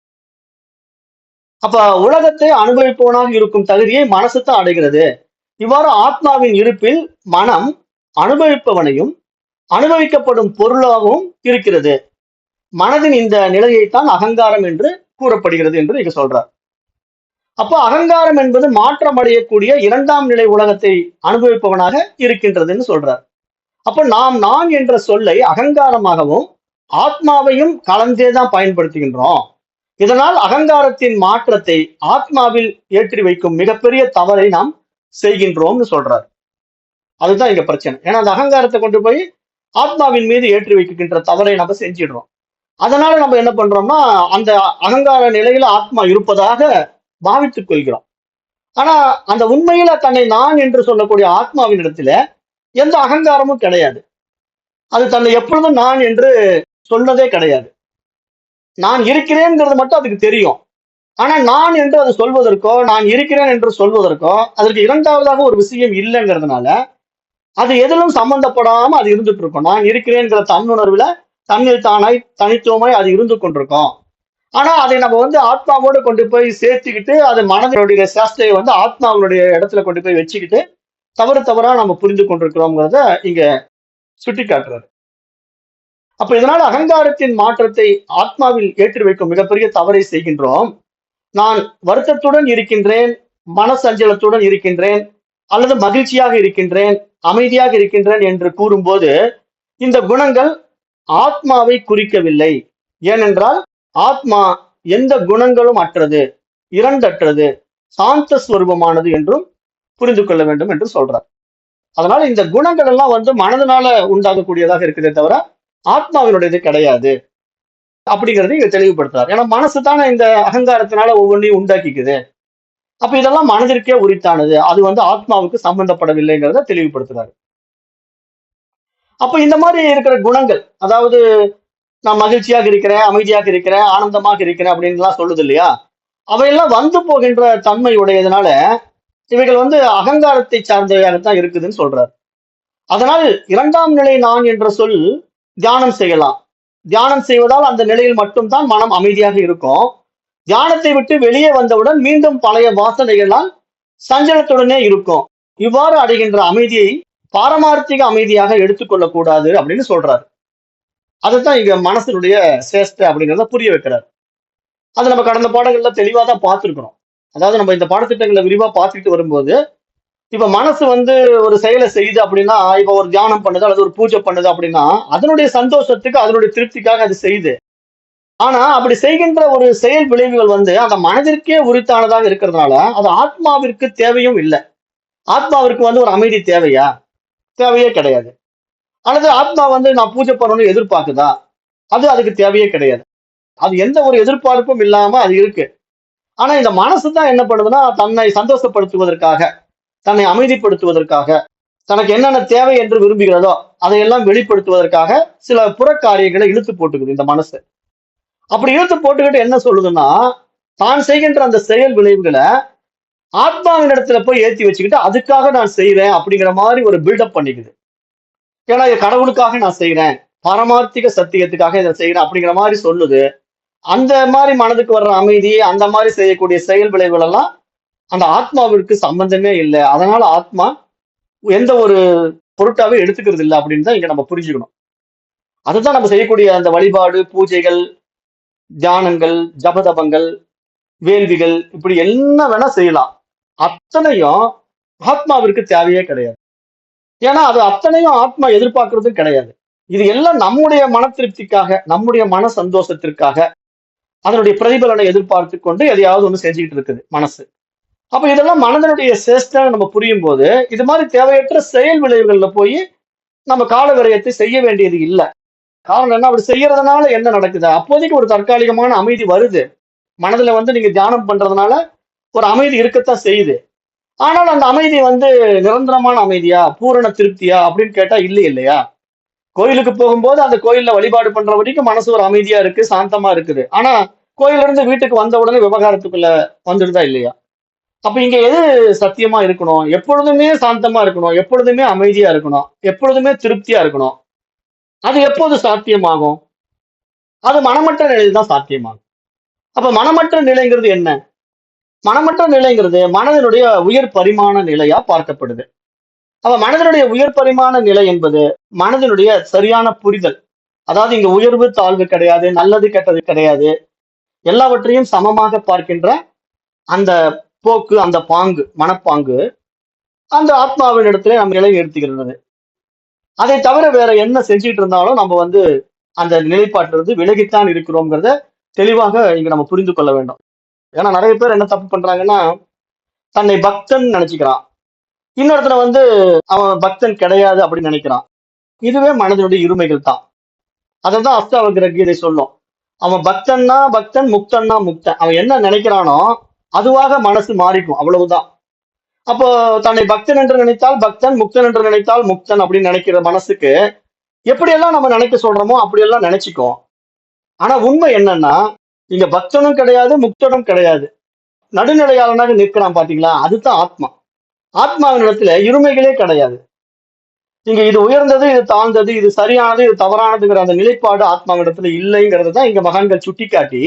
அப்ப உலகத்தை அனுபவிப்பவனாக இருக்கும் தகுதியை மனசு தான் அடைகிறது. இவ்வாறு ஆத்மாவின் இருப்பில் மனம் அனுபவிப்பவனையும் அனுபவிக்கப்படும் பொருளாகவும் இருக்கிறது. மனதின் இந்த நிலையைத்தான் அகங்காரம் என்று கூறப்படுகிறது என்று இங்க சொல்றார். அப்போ அகங்காரம் என்பது மாற்றம் அடையக்கூடிய இரண்டாம் நிலை உலகத்தை அனுபவிப்பவனாக இருக்கின்றதுன்னு சொல்றார். அப்ப நான் என்ற சொல்லை அகங்காரமாகவும் ஆத்மாவையும் கலந்தேதான் பயன்படுத்துகின்றோம். இதனால் அகங்காரத்தின் மாற்றத்தை ஆத்மாவில் ஏற்றி வைக்கும் மிகப்பெரிய தவறை நாம் செய்கின்றோம்னு சொல்றார். அதுதான் இங்க பிரச்சனை. ஏன்னா அந்த அகங்காரத்தை கொண்டு போய் ஆத்மாவின் மீது ஏற்றி வைக்கின்ற தவறை நம்ம செஞ்சிடுறோம். அதனால நம்ம என்ன பண்றோம்னா அந்த அகங்கார நிலையில ஆத்மா இருப்பதாக பாவித்துக் கொள்கிறோம். ஆனா அந்த உண்மையில தன்னை நான் என்று சொல்லக்கூடிய ஆத்மாவின் இடத்துல எந்த அகங்காரமும் கிடையாது. அது தன்னை எப்பொழுதும் நான் என்று சொன்னதே கிடையாது. நான் இருக்கிறேன்ங்கிறது மட்டும் அதுக்கு தெரியும். ஆனா நான் என்று அது சொல்வதற்கோ, நான் இருக்கிறேன் என்று சொல்வதற்கோ, அதற்கு இரண்டாவதாக ஒரு விஷயம் இல்லைங்கிறதுனால, அது எதிலும் சம்பந்தப்படாம அது இருந்துட்டு இருக்கும். நான் இருக்கிறேன்கிற தன்னுணர்வுல தன்னில் தானாய் தனித்துவமாய் அது இருந்து கொண்டிருக்கும். ஆனா அதை நம்ம ஆத்மாவோட கொண்டு போய் சேர்த்துக்கிட்டு, அது மனதினுடைய சேஷ்டையை ஆத்மாவுடைய இடத்துல கொண்டு போய் வச்சுக்கிட்டு, தவறு தவறா நம்ம புரிந்து கொண்டிருக்கிறோம்ங்கிறத இங்க சுட்டி காட்டுறாரு. அப்ப இதனால அகங்காரத்தின் மாற்றத்தை ஆத்மாவில் ஏற்றி வைக்கும் மிகப்பெரிய தவறை செய்கின்றோம். நான் வருத்தத்துடன் இருக்கின்றேன், மனசஞ்சலத்துடன் இருக்கின்றேன், அல்லது மகிழ்ச்சியாக இருக்கின்றேன், அமைதியாக இருக்கின்றேன் என்று கூறும்போது இந்த குணங்கள் ஆத்மாவை குறிக்கவில்லை. ஏனென்றால் ஆத்மா எந்த குணங்களும் அற்றது, இரண்டற்றது, சாந்த ஸ்வரூபமானது என்றும் புரிந்து கொள்ள வேண்டும் என்று சொல்றார். அதனால இந்த குணங்கள் எல்லாம் மனதினால உண்டாகக்கூடியதாக இருக்குதே தவிர ஆத்மாவினுடையது கிடையாது அப்படிங்கறதை இங்க தெளிவுபடுத்துறார். ஏன்னா மனசு தானே இந்த அகங்காரத்தினால ஒவ்வொன்றையும் உண்டாக்கிக்குது. அப்ப இதெல்லாம் மனதிற்கே உரித்தானது, அது ஆத்மாவுக்கு சம்பந்தப்படவில்லைங்கிறத தெளிவுபடுத்துறாரு. அப்ப இந்த மாதிரி இருக்கிற குணங்கள், அதாவது நான் மகிழ்ச்சியாக இருக்கிறேன், அமைதியாக இருக்கிறேன், ஆனந்தமாக இருக்கிறேன் அப்படின்லாம் சொல்லுது இல்லையா, அவையெல்லாம் வந்து போகின்ற தன்மை உடையதுனால இவைகள் அகங்காரத்தை சார்ந்தவையாகத்தான் இருக்குதுன்னு சொல்றாரு. அதனால் இரண்டாம் நிலை நான் என்ற சொல் தியானம் செய்யலாம். தியானம் செய்வதால் அந்த நிலையில் மட்டும்தான் மனம் அமைதியாக இருக்கும். தியானத்தை விட்டு வெளியே வந்தவுடன் மீண்டும் பழைய வாசனைகளால் சஞ்சலத்துடனே இருக்கும். இவ்வாறு அடைகின்ற அமைதியை பாரமார்த்திக அமைதியாக எடுத்துக்கொள்ளக் கூடாது அப்படின்னு சொல்றாரு. அதுதான் இங்க மனசனுடைய சேஷ்டை அப்படிங்கிறத புரிய வைக்கிறார். அது நம்ம கடந்த பாடங்கள்ல தெளிவா தான் பார்த்திருக்கிறோம். அதாவது நம்ம இந்த பாடத்திட்டங்களை விரிவா பார்த்துட்டு வரும்போது, இப்ப மனசு ஒரு செயலை செய்யுது அப்படின்னா, இப்ப ஒரு தியானம் பண்ணுது அல்லது ஒரு பூஜை பண்ணுது அப்படின்னா, அதனுடைய சந்தோஷத்துக்கு அதனுடைய திருப்திக்காக அது செய்யுது. ஆனா அப்படி செய்கின்ற ஒரு செயல் விளைவுகள் அந்த மனதிற்கே உரித்தானதாக இருக்கிறதுனால அது ஆத்மாவிற்கு தேவையும் இல்லை. ஆத்மாவிற்கு ஒரு அமைதி தேவையா? தேவையே கிடையாது. அல்லது ஆத்மா நான் பூஜை பண்ணணும்னு எதிர்பார்க்குதா? அதுக்கு தேவையே கிடையாது. அது எந்த ஒரு எதிர்பார்ப்பும் இல்லாம அது இருக்கு. ஆனா இந்த மனசு தான் என்ன பண்ணுதுன்னா, தன்னை சந்தோஷப்படுத்துவதற்காக, தன்னை அமைதிப்படுத்துவதற்காக, தனக்கு என்னென்ன தேவை என்று விரும்புகிறதோ அதையெல்லாம் வெளிப்படுத்துவதற்காக சில புறக்காரியங்களை இழுத்து போட்டுக்குது இந்த மனசு. அப்படி இழுத்து போட்டுக்கிட்டு என்ன சொல்லுதுன்னா, தான் செய்கின்ற அந்த செயல் விளைவுகளை ஆத்மாவின் இடத்துல போய் ஏத்தி வச்சுக்கிட்டு அதுக்காக நான் செய்யறேன் அப்படிங்கிற மாதிரி ஒரு பில்டப் பண்ணிக்குது. ஏன்னா இது கடவுளுக்காக நான் செய்யறேன், பரமார்த்திக சத்தியத்துக்காக இதை செய்யறேன் அப்படிங்கிற மாதிரி சொல்லுது. அந்த மாதிரி மனதுக்கு வர்ற அமைதி, அந்த மாதிரி செய்யக்கூடிய செயல் விளைவுகள் எல்லாம் அந்த ஆத்மாவிற்கு சம்பந்தமே இல்லை. அதனால ஆத்மா எந்த ஒரு பொருட்டாவே எடுத்துக்கிறது இல்லை அப்படின்னு தான் இங்க நம்ம புரிஞ்சுக்கணும். அதுதான் நம்ம செய்யக்கூடிய அந்த வழிபாடு, பூஜைகள், தியானங்கள், ஜபதபங்கள், வேள்விகள், இப்படி என்ன வேணா செய்யலாம். அத்தனையும் ஆத்மாவிற்கு தேவையே கிடையாது. ஏன்னா அது அத்தனையும் ஆத்மா எதிர்பார்க்கறதும் கிடையாது. இது எல்லாம் நம்முடைய மன திருப்திக்காக, நம்முடைய மன சந்தோஷத்திற்காக, அதனுடைய பிரதிபலனை எதிர்பார்த்து கொண்டு எதையாவது ஒண்ணு செஞ்சுக்கிட்டு இருக்குது மனசு. அப்ப இதெல்லாம் மனதனுடைய சேஷ்டை நம்ம புரியும் போது இது மாதிரி தேவையற்ற செயல் விளைவுகள்ல போய் நம்ம கால விரயத்தை செய்ய வேண்டியது இல்லை. காரணம் என்ன, அப்படி செய்யறதுனால என்ன நடக்குது? அப்போதைக்கு ஒரு தற்காலிகமான அமைதி வருது. மனதுல நீங்க தியானம் பண்றதுனால ஒரு அமைதி இருக்கத்தான் செய்யுது. ஆனால் அந்த அமைதி நிரந்தரமான அமைதியா, பூரண திருப்தியா அப்படின்னு கேட்டா இல்லை இல்லையா? கோயிலுக்கு போகும்போது அந்த கோயில்ல வழிபாடு பண்ற வரைக்கும் மனசு ஒரு அமைதியா இருக்கு, சாந்தமா இருக்குது. ஆனா கோயில்ல இருந்து வீட்டுக்கு வந்த உடனே விவகாரத்துக்குள்ள வந்துடுதா இல்லையா? அப்ப இங்க எது சத்தியமா இருக்கணும்? எப்பொழுதுமே சாந்தமா இருக்கணும், எப்பொழுதுமே அமைதியா இருக்கணும், எப்பொழுதுமே திருப்தியா இருக்கணும். அது எப்போது சாத்தியமாகும்? அது மனமற்ற நிலையில் தான் சாத்தியமாகும். அப்ப மனமற்ற நிலைங்கிறது என்ன? மனமற்ற நிலைங்கிறது மனதினுடைய உயர் பரிமாண நிலையா பார்க்கப்படுது. அப்ப மனதினுடைய உயர் பரிமாண நிலை என்பது மனதினுடைய சரியான புரிதல். அதாவது இங்க உயர்வு தாழ்வு கிடையாது, நல்லது கெட்டது கிடையாது, எல்லாவற்றையும் சமமாக பார்க்கின்ற அந்த போக்கு, அந்த பாங்கு, மனப்பாங்கு அந்த ஆத்மாவின் இடத்துல நம்ம நிலை நிறுத்துகிறது. அதை தவிர வேற என்ன செஞ்சுட்டு இருந்தாலும் நம்ம அந்த நிலைப்பாட்டிலிருந்து விலகித்தான் இருக்கிறோம்ங்கிறத தெளிவாக இங்க நம்ம புரிந்து கொள்ள வேண்டும். ஏன்னா நிறைய பேர் என்ன தப்பு பண்றாங்கன்னா, தன்னை பக்தன் நினைச்சுக்கிறான், இன்னொருத்தனை அவன் பக்தன் கிடையாது அப்படின்னு நினைக்கிறான். இதுவே மனதினுடைய இருமைகள் தான். அதைதான் அஷ்டாவக்கிர கீதை சொல்லும். அவன் பக்தன்னா பக்தன், முக்தன்னா முக்தன். அவன் என்ன நினைக்கிறானோ அதுவாக மனசு மாறிக்கும், அவ்வளவுதான். அப்போ தன்னை பக்தன் என்று நினைத்தால் பக்தன், முக்தன் என்று நினைத்தால் முக்தன் அப்படின்னு நினைக்கிற மனசுக்கு எப்படியெல்லாம் நம்ம நினைக்க சொல்றோமோ அப்படியெல்லாம் நினைச்சுக்கோ. ஆனா உண்மை என்னன்னா, இங்க பக்தனும் கிடையாது, முக்தனும் கிடையாது. நடுநிலையாளனாக நிற்கிறான் பாத்தீங்களா, அதுதான் ஆத்மா. ஆத்மாவின் இடத்துல இருமைகளே கிடையாது. இங்க இது உயர்ந்தது, இது தாழ்ந்தது, இது சரியானது, இது தவறானதுங்கிற அந்த நிலைப்பாடு ஆத்மாவிடத்துல இல்லைங்கிறது தான் இங்க மகான்கள் சுட்டிக்காட்டி,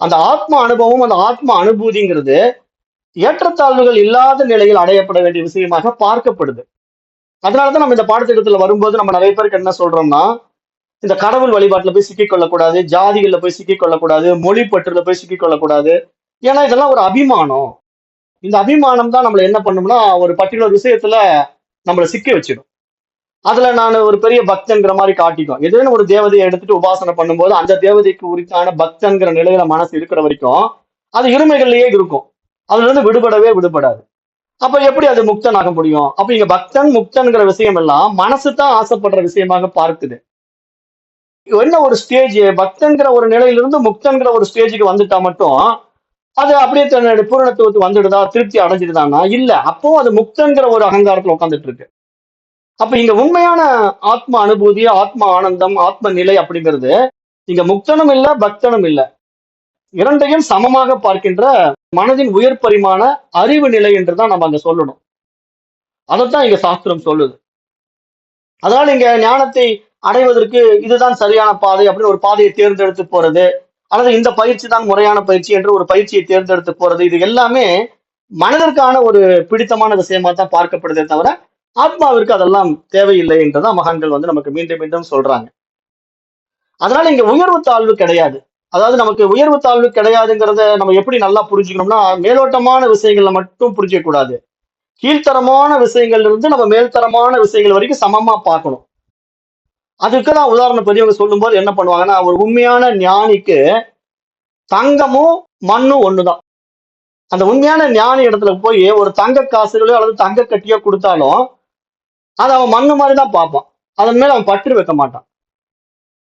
அந்த ஆத்ம அனுபவம், அந்த ஆத்ம அனுபூதிங்கிறது ஏற்றத்தாழ்வுகள் இல்லாத நிலையில் அடையப்பட வேண்டிய விஷயமாக பார்க்கப்படுது. அதனாலதான் நம்ம இந்த பாடத்திட்டத்துல வரும்போது நம்ம நிறைய பேருக்கு என்ன சொல்றோம்னா, இந்த கடவுள் வழிபாட்டுல போய் சிக்கிக் கொள்ளக்கூடாது, ஜாதிகள்ல போய் சிக்கிக் கொள்ளக்கூடாது, மொழி பற்றுல போய் சிக்கிக் கொள்ளக்கூடாது. ஏன்னா இதெல்லாம் ஒரு அபிமானம். இந்த அபிமானம் தான் நம்மள என்ன பண்ணும்னா, ஒரு பர்டிகுலர் விஷயத்துல நம்மள சிக்க வச்சிடும். அதுல நான் ஒரு பெரிய பக்தன்கிற மாதிரி காட்டிக்கும். ஏதேனும் ஒரு தேவதையை எடுத்துட்டு உபாசனை பண்ணும்போது அந்த தேவதைக்கு உரித்தான பக்தன்கிற நிலையில மனசு இருக்கிற வரைக்கும் அது இருமைகள்லயே இருக்கும். அதுல இருந்து விடுபடாது. அப்ப எப்படி அது முக்தன் ஆக முடியும்? அப்ப இங்க பக்தன் முக்தன்கிற விஷயம் எல்லாம் மனசு தான் ஆசைப்படுற விஷயமாக பார்க்குது. என்ன ஒரு ஸ்டேஜ், பக்தன்கிற ஒரு நிலையிலிருந்து முக்தன்கிற ஒரு ஸ்டேஜுக்கு வந்துட்டா மட்டும் அது அப்படியே தன்னுடைய பூரணத்துவத்துக்கு வந்துடுதா, திருப்தி அடைஞ்சிடுதான்னா இல்ல. அப்போ அது முக்தன்கிற ஒரு அகங்காரத்துல உட்காந்துட்டு இருக்கு. அப்ப இங்க உண்மையான ஆத்ம அனுபூதி, ஆத்ம ஆனந்தம், ஆத்ம நிலை அப்படிங்கிறது இங்க முக்தனும் இல்ல, பக்தனும் இல்ல. இரண்டையும் சமமாக பார்க்கின்ற மனதின் உயர் பரிமாண அறிவு நிலை என்றுதான் நம்ம அங்க சொல்லணும். அதைத்தான் இங்க சாஸ்திரம் சொல்லுது. அதனால இங்க ஞானத்தை அடைவதற்கு இதுதான் சரியான பாதை அப்படின்னு ஒரு பாதையை தேர்ந்தெடுத்து போறது, அல்லது இந்த பயிற்சி தான் முறையான பயிற்சி என்று ஒரு பயிற்சியை தேர்ந்தெடுத்து போறது, இது எல்லாமே மனதிற்கான ஒரு பிடித்தமான விஷயமா தான் பார்க்கப்படுதே தவிர ஆத்மாவிற்கு அதெல்லாம் தேவையில்லை என்றுதான் மகான்கள் நமக்கு மீண்டும் மீண்டும் சொல்றாங்க. அதனால இங்க உயர்வு தாழ்வு கிடையாது. அதாவது நமக்கு உயர்வு தாழ்வு கிடையாதுங்கிறத நம்ம எப்படி நல்லா புரிஞ்சுக்கணும்னா, மேலோட்டமான விஷயங்கள்ல மட்டும் புரிஞ்சிக்க கூடாது. கீழ்த்தரமான விஷயங்கள்ல இருந்து நம்ம மேல்தரமான விஷயங்கள் வரைக்கும் சமமா பார்க்கணும். அதுக்குதான் உதாரணம் பெரியவங்க சொல்லும் போது என்ன பண்ணுவாங்கன்னா, ஒரு உண்மையான ஞானிக்கு தங்கமும் மண்ணும் ஒண்ணுதான். அந்த உண்மையான ஞானி இடத்துல போய் ஒரு தங்க காசுகளோ அல்லது தங்க கட்டியோ கொடுத்தாலும் அதை அவன் மண்ணு மாதிரி தான் பார்ப்பான். அதன் மேல அவன் பற்று வைக்க மாட்டான்.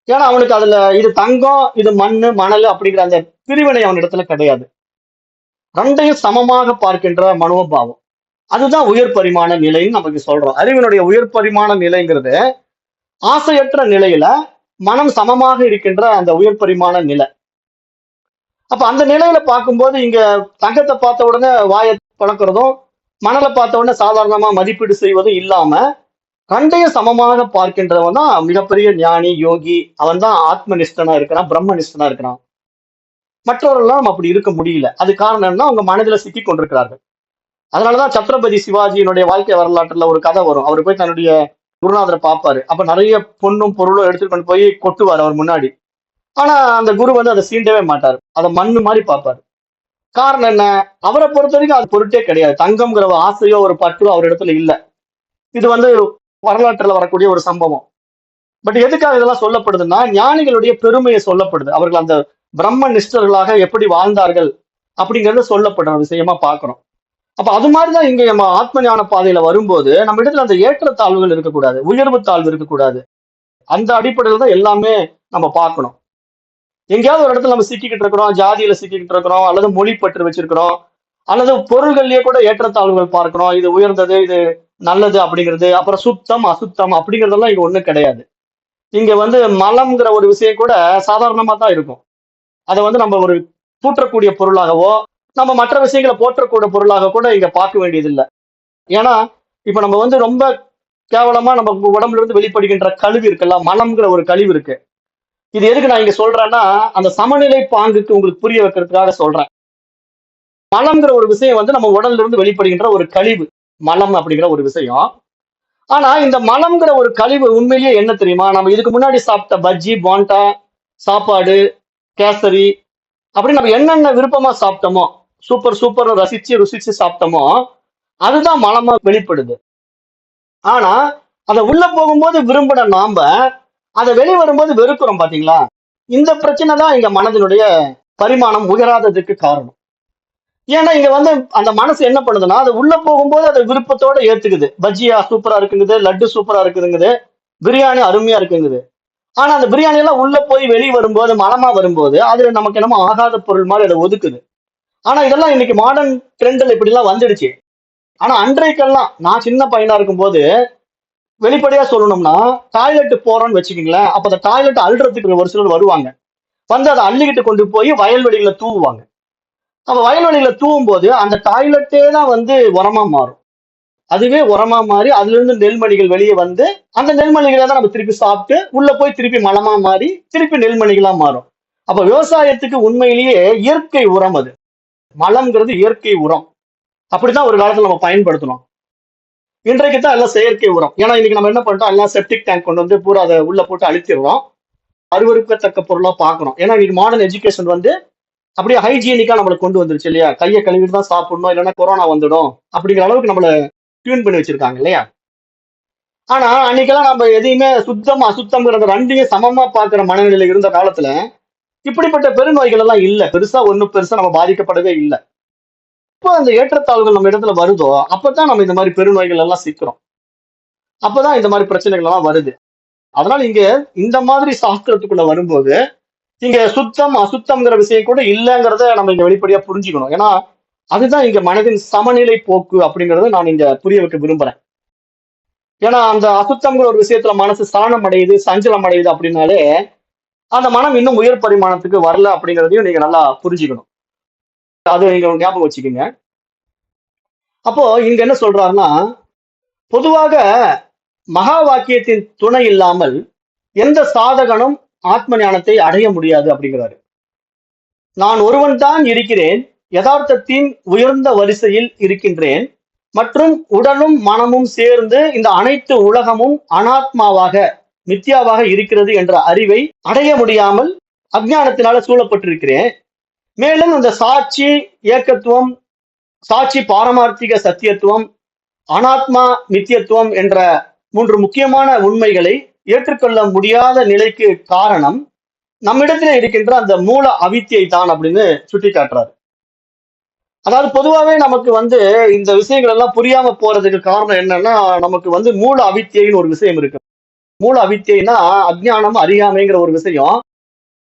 ஏன்னா அவனுக்கு அதுல இது தங்கம், இது மண்ணு, மணல் அப்படிங்கிற அந்த பிரிவினை அவன் இடத்துல கிடையாது. ரெண்டையும் சமமாக பார்க்கின்ற மனோபாவம், அதுதான் உயர் பரிமாண நிலைன்னு நமக்கு சொல்றோம். அறிவினுடைய உயர் பரிமாண நிலைங்கிறது ஆசையற்ற நிலையில மனம் சமமாக இருக்கின்ற அந்த உயர் பரிமாண நிலை. அப்ப அந்த நிலையில பார்க்கும்போது இங்க தங்கத்தை பார்த்த உடனே வாயை பழக்கிறதும், மணலை பார்த்த உடனே சாதாரணமா மதிப்பீடு செய்வதும் இல்லாம ரெண்டையும் சமமாக பார்க்கின்றவன் தான் மிகப்பெரிய ஞானி, யோகி. அவன் தான் ஆத்மனிஷ்டனா இருக்கிறான், பிரம்மனிஷ்டனா இருக்கிறான். மற்றவர்கள்லாம் அப்படி இருக்க முடியல. அது காரணம் என்ன, அவங்க மனதில சிக்கி கொண்டிருக்கிறார்கள். அதனாலதான் சத்ரபதி சிவாஜியினுடைய வாழ்க்கை வரலாற்றுல ஒரு கதை வரும். அவர் போய் தன்னுடைய குருநாதரை பார்ப்பாரு. அப்ப நிறைய பொண்ணும் பொருளும் எடுத்துட்டு கொண்டு போய் கொட்டுவார் அவர் முன்னாடி. ஆனா அந்த குரு அதை சீண்டவே மாட்டாரு. அதை மண்ணு மாதிரி பார்ப்பாரு. காரணம் என்ன, அவரை பொறுத்த வரைக்கும் அது பொருட்டே கிடையாது. தங்கம்ங்கிற ஆசையோ ஒரு பற்றோ அவர் இடத்துல இல்ல. இது வரலாற்றுல வரக்கூடிய ஒரு சம்பவம். பட் எதுக்காக இதெல்லாம் சொல்லப்படுதுன்னா, ஞானிகளுடைய பெருமையை சொல்லப்படுது. அவர்கள் அந்த பிரம்ம நிஷ்டர்களாக எப்படி வாழ்ந்தார்கள் அப்படிங்கறத சொல்லப்படுற விஷயமா பார்க்கிறோம். அப்ப அது மாதிரிதான் இங்க நம்ம ஆத்ம ஞான பாதையில வரும்போது நம்ம இடத்துல அந்த ஏற்றத்தாழ்வுகள் இருக்கக்கூடாது, உயர்வு தாழ்வு இருக்கக்கூடாது. அந்த அடிப்படையில தான் எல்லாமே நம்ம பார்க்கணும். எங்கேயாவது ஒரு இடத்துல நம்ம சிக்கிக்கிட்டு இருக்கிறோம், ஜாதியில சிக்கிக்கிட்டு இருக்கிறோம், அல்லது மொழி பற்று வச்சிருக்கிறோம், அல்லது பொருள்கள்லயே கூட ஏற்றத்தாழ்வுகள் பார்க்கிறோம். இது உயர்ந்தது, இது நல்லது அப்படிங்கிறது, அப்புறம் சுத்தம் அசுத்தம் அப்படிங்கிறதெல்லாம் இங்க ஒண்ணும் கிடையாது. இங்க மலம்ங்கிற ஒரு விஷயம் கூட சாதாரணமா தான் இருக்கும். அதை நம்ம ஒரு தூற்றக்கூடிய பொருளாகவோ, நம்ம மற்ற விஷயங்களை போற்றக்கூடிய பொருளாக கூட இங்க பார்க்க வேண்டியது இல்லை. ஏன்னா இப்ப நம்ம ரொம்ப கேவலமா நம்ம உடம்புல இருந்து வெளிப்படுகின்ற கழிவு இருக்குல்ல, மலம்ங்கிற ஒரு கழிவு இருக்கு. இது எதுக்கு நான் இங்க சொல்றேன்னா, அந்த சமநிலை பாங்குக்கு உங்களுக்கு புரிய வைக்கிறதுக்காக சொல்றேன். மலம்ங்கிற ஒரு விஷயம் நம்ம உடல்ல இருந்து வெளிப்படுகின்ற ஒரு கழிவு, மலம் அப்படிங்கிற ஒரு விஷயம். ஆனா இந்த மலம்ங்கிற ஒரு கழிவு உண்மையிலேயே என்ன தெரியுமா, நம்ம இதுக்கு முன்னாடி சாப்பிட்ட பஜ்ஜி, போண்டா, சாப்பாடு, கேசரி அப்படி நம்ம என்னென்ன விருப்பமா சாப்பிட்டோமோ, சூப்பர் சூப்பர் ரசிச்சு ருசிச்சு சாப்பிட்டோமோ, அதுதான் மலமா வெளிப்படுது. ஆனா அதை உள்ள போகும்போது விரும்பின நாம அதை வெளியே வரும்போது வெறுக்கிறோம் பாத்தீங்களா. இந்த பிரச்சனை தான் இங்க மனதினுடைய பரிமாணம் உயராததுக்கு காரணம். ஏன்னா இங்க அந்த மனசு என்ன பண்ணுதுன்னா, அது உள்ள போகும்போது அதை விருப்பத்தோட ஏத்துக்குது. பஜ்ஜியா சூப்பரா இருக்குங்குது, லட்டு சூப்பரா இருக்குதுங்குது, பிரியாணி அருமையா இருக்குங்குது. ஆனா அந்த பிரியாணி எல்லாம் உள்ள போய் வெளியே வரும்போது மனமா வரும்போது அதுல நமக்கு என்னமோ ஆகாத பொருள் மாதிரி அதை ஒதுக்குது. ஆனா இதெல்லாம் இன்னைக்கு மாடர்ன் ட்ரெண்ட்ல இப்படி எல்லாம் வந்துடுச்சு. ஆனா அன்றைக்கெல்லாம் நான் சின்ன பையனா இருக்கும்போது வெளிப்படையா சொல்லணும்னா டாய்லெட் போறோம்னு வச்சுக்கீங்களேன், அப்ப அந்த டாய்லெட் அள்ளுறதுக்கு ஒரு சிலர் வருவாங்க. வந்து அதை அள்ளிக்கிட்டு கொண்டு போய் வயல்வெளியில தூவுவாங்க. அப்ப வயல்வெளியில தூவும் போது அந்த டாய்லெட்டே தான் வந்து உரமா மாறும். அதுவே உரமா மாறி அதுல இருந்து நெல்மணிகள் வெளியே வந்து அந்த நெல்மணிகளை தான் நம்ம திருப்பி சாப்பிட்டு உள்ள போய் திருப்பி மலமா மாறி திருப்பி நெல்மணிகளா மாறும். அப்ப விவசாயத்துக்கு உண்மையிலேயே இயற்கை உரம் அது. மலம்ங்கிறது இயற்கை உரம். அப்படிதான் ஒரு காலத்துல நம்ம பயன்படுத்தணும். இன்றைக்கு தான் எல்லாம் செயற்கை உரம். ஏன்னா இன்னைக்கு நம்ம என்ன பண்ணிட்டோம், எல்லாம் செப்டிக் டேங்க் கொண்டு வந்து பூரா அதை உள்ள போட்டு அழிச்சிடுறோம். அருவருக்கத்தக்க பொருளா பார்க்கணும். ஏன்னா இன்னைக்கு மாடர்ன் எஜுகேஷன் வந்து அப்படியே ஹைஜீனிக்கா நம்மளுக்கு கொண்டு வந்துருச்சு இல்லையா? கையை கழுவிட்டு தான் சாப்பிடணும், இல்லைன்னா கொரோனா வந்துடும் அப்படிங்கிற அளவுக்கு நம்மள டியூன் பண்ணி வச்சிருக்காங்க இல்லையா? ஆனா அன்னைக்கெல்லாம் நம்ம எதையுமே சுத்தம் அசுத்தம்ங்கிற ரெண்டையும் சமமா பார்க்கிற மனநிலையில இருந்த காலத்துல இப்படிப்பட்ட பெருநோய்கள் எல்லாம் இல்ல. பெருசா நம்ம பாதிக்கப்படவே இல்லை. எப்போ அந்த ஏற்றத்தாழ்வுகள் நம்ம இடத்துல வருதோ அப்பதான் நம்ம இந்த மாதிரி பெருநோய்கள் எல்லாம் சிக்கிறோம். அப்பதான் இந்த மாதிரி பிரச்சனைகள் எல்லாம் வருது. அதனால இங்க இந்த மாதிரி சாஸ்திரத்துக்குள்ள வரும்போது இங்க சுத்தம் அசுத்தம்ங்கிற விஷயம் கூட இல்லைங்கிறத நம்ம இங்க வெளிப்படையா புரிஞ்சுக்கணும். ஏன்னா அதுதான் இங்க மனதின் சமநிலை போக்கு அப்படிங்கறத நான் இங்க புரிய வைக்க விரும்புறேன். ஏன்னா அந்த அசுத்தம்ங்கிற ஒரு விஷயத்துல மனசு ஸ்தானம் அடையுது, சஞ்சலம் அடையுது அப்படின்னாலே அந்த மனம் இன்னும் உயர் பரிமாணத்துக்கு வரல அப்படிங்கிறதையும் நீங்க நல்லா புரிஞ்சுக்கணும். அது நீங்க ஞாபகம் வச்சுக்கோங்க. அப்போ இங்க என்ன சொல்றாருன்னா, பொதுவாக மகா வாக்கியத்தின் துணை இல்லாமல் எந்த சாதகனும் ஆத்ம ஞானத்தை அடைய முடியாது அப்படிங்கிறாரு. நான் ஒருவன் தான் இருக்கிறேன், யதார்த்தத்தின் உயர்ந்த வரிசையில் இருக்கின்றேன் மற்றும் உடலும் மனமும் சேர்ந்து இந்த அனைத்து உலகமும் அனாத்மாவாக மித்யாவாக இருக்கிறது என்ற அறிவை அடைய முடியாமல் அஜ்ஞானத்தினால சூழப்பட்டிருக்கிறேன். மேலும் இந்த சாட்சி ஏக்கத்துவம், சாட்சி பாரமார்த்திக சத்தியத்துவம், அனாத்மா மித்தியத்துவம் என்ற 3 முக்கியமான உண்மைகளை ஏற்றுக்கொள்ள முடியாத நிலைக்கு காரணம் நம்மிடத்திலே இருக்கின்ற அந்த மூல அவித்தியை தான் அப்படின்னு சுட்டி காட்டுறாரு. அதாவது பொதுவாகவே நமக்கு வந்து இந்த விஷயங்கள் எல்லாம் புரியாம போறதுக்கு காரணம் என்னன்னா, நமக்கு வந்து மூல அவித்தியைன்னு ஒரு விஷயம் இருக்கு. மூல அவித்தியைனா அஜ்ஞானம் அறியாமைங்கிற ஒரு விஷயம்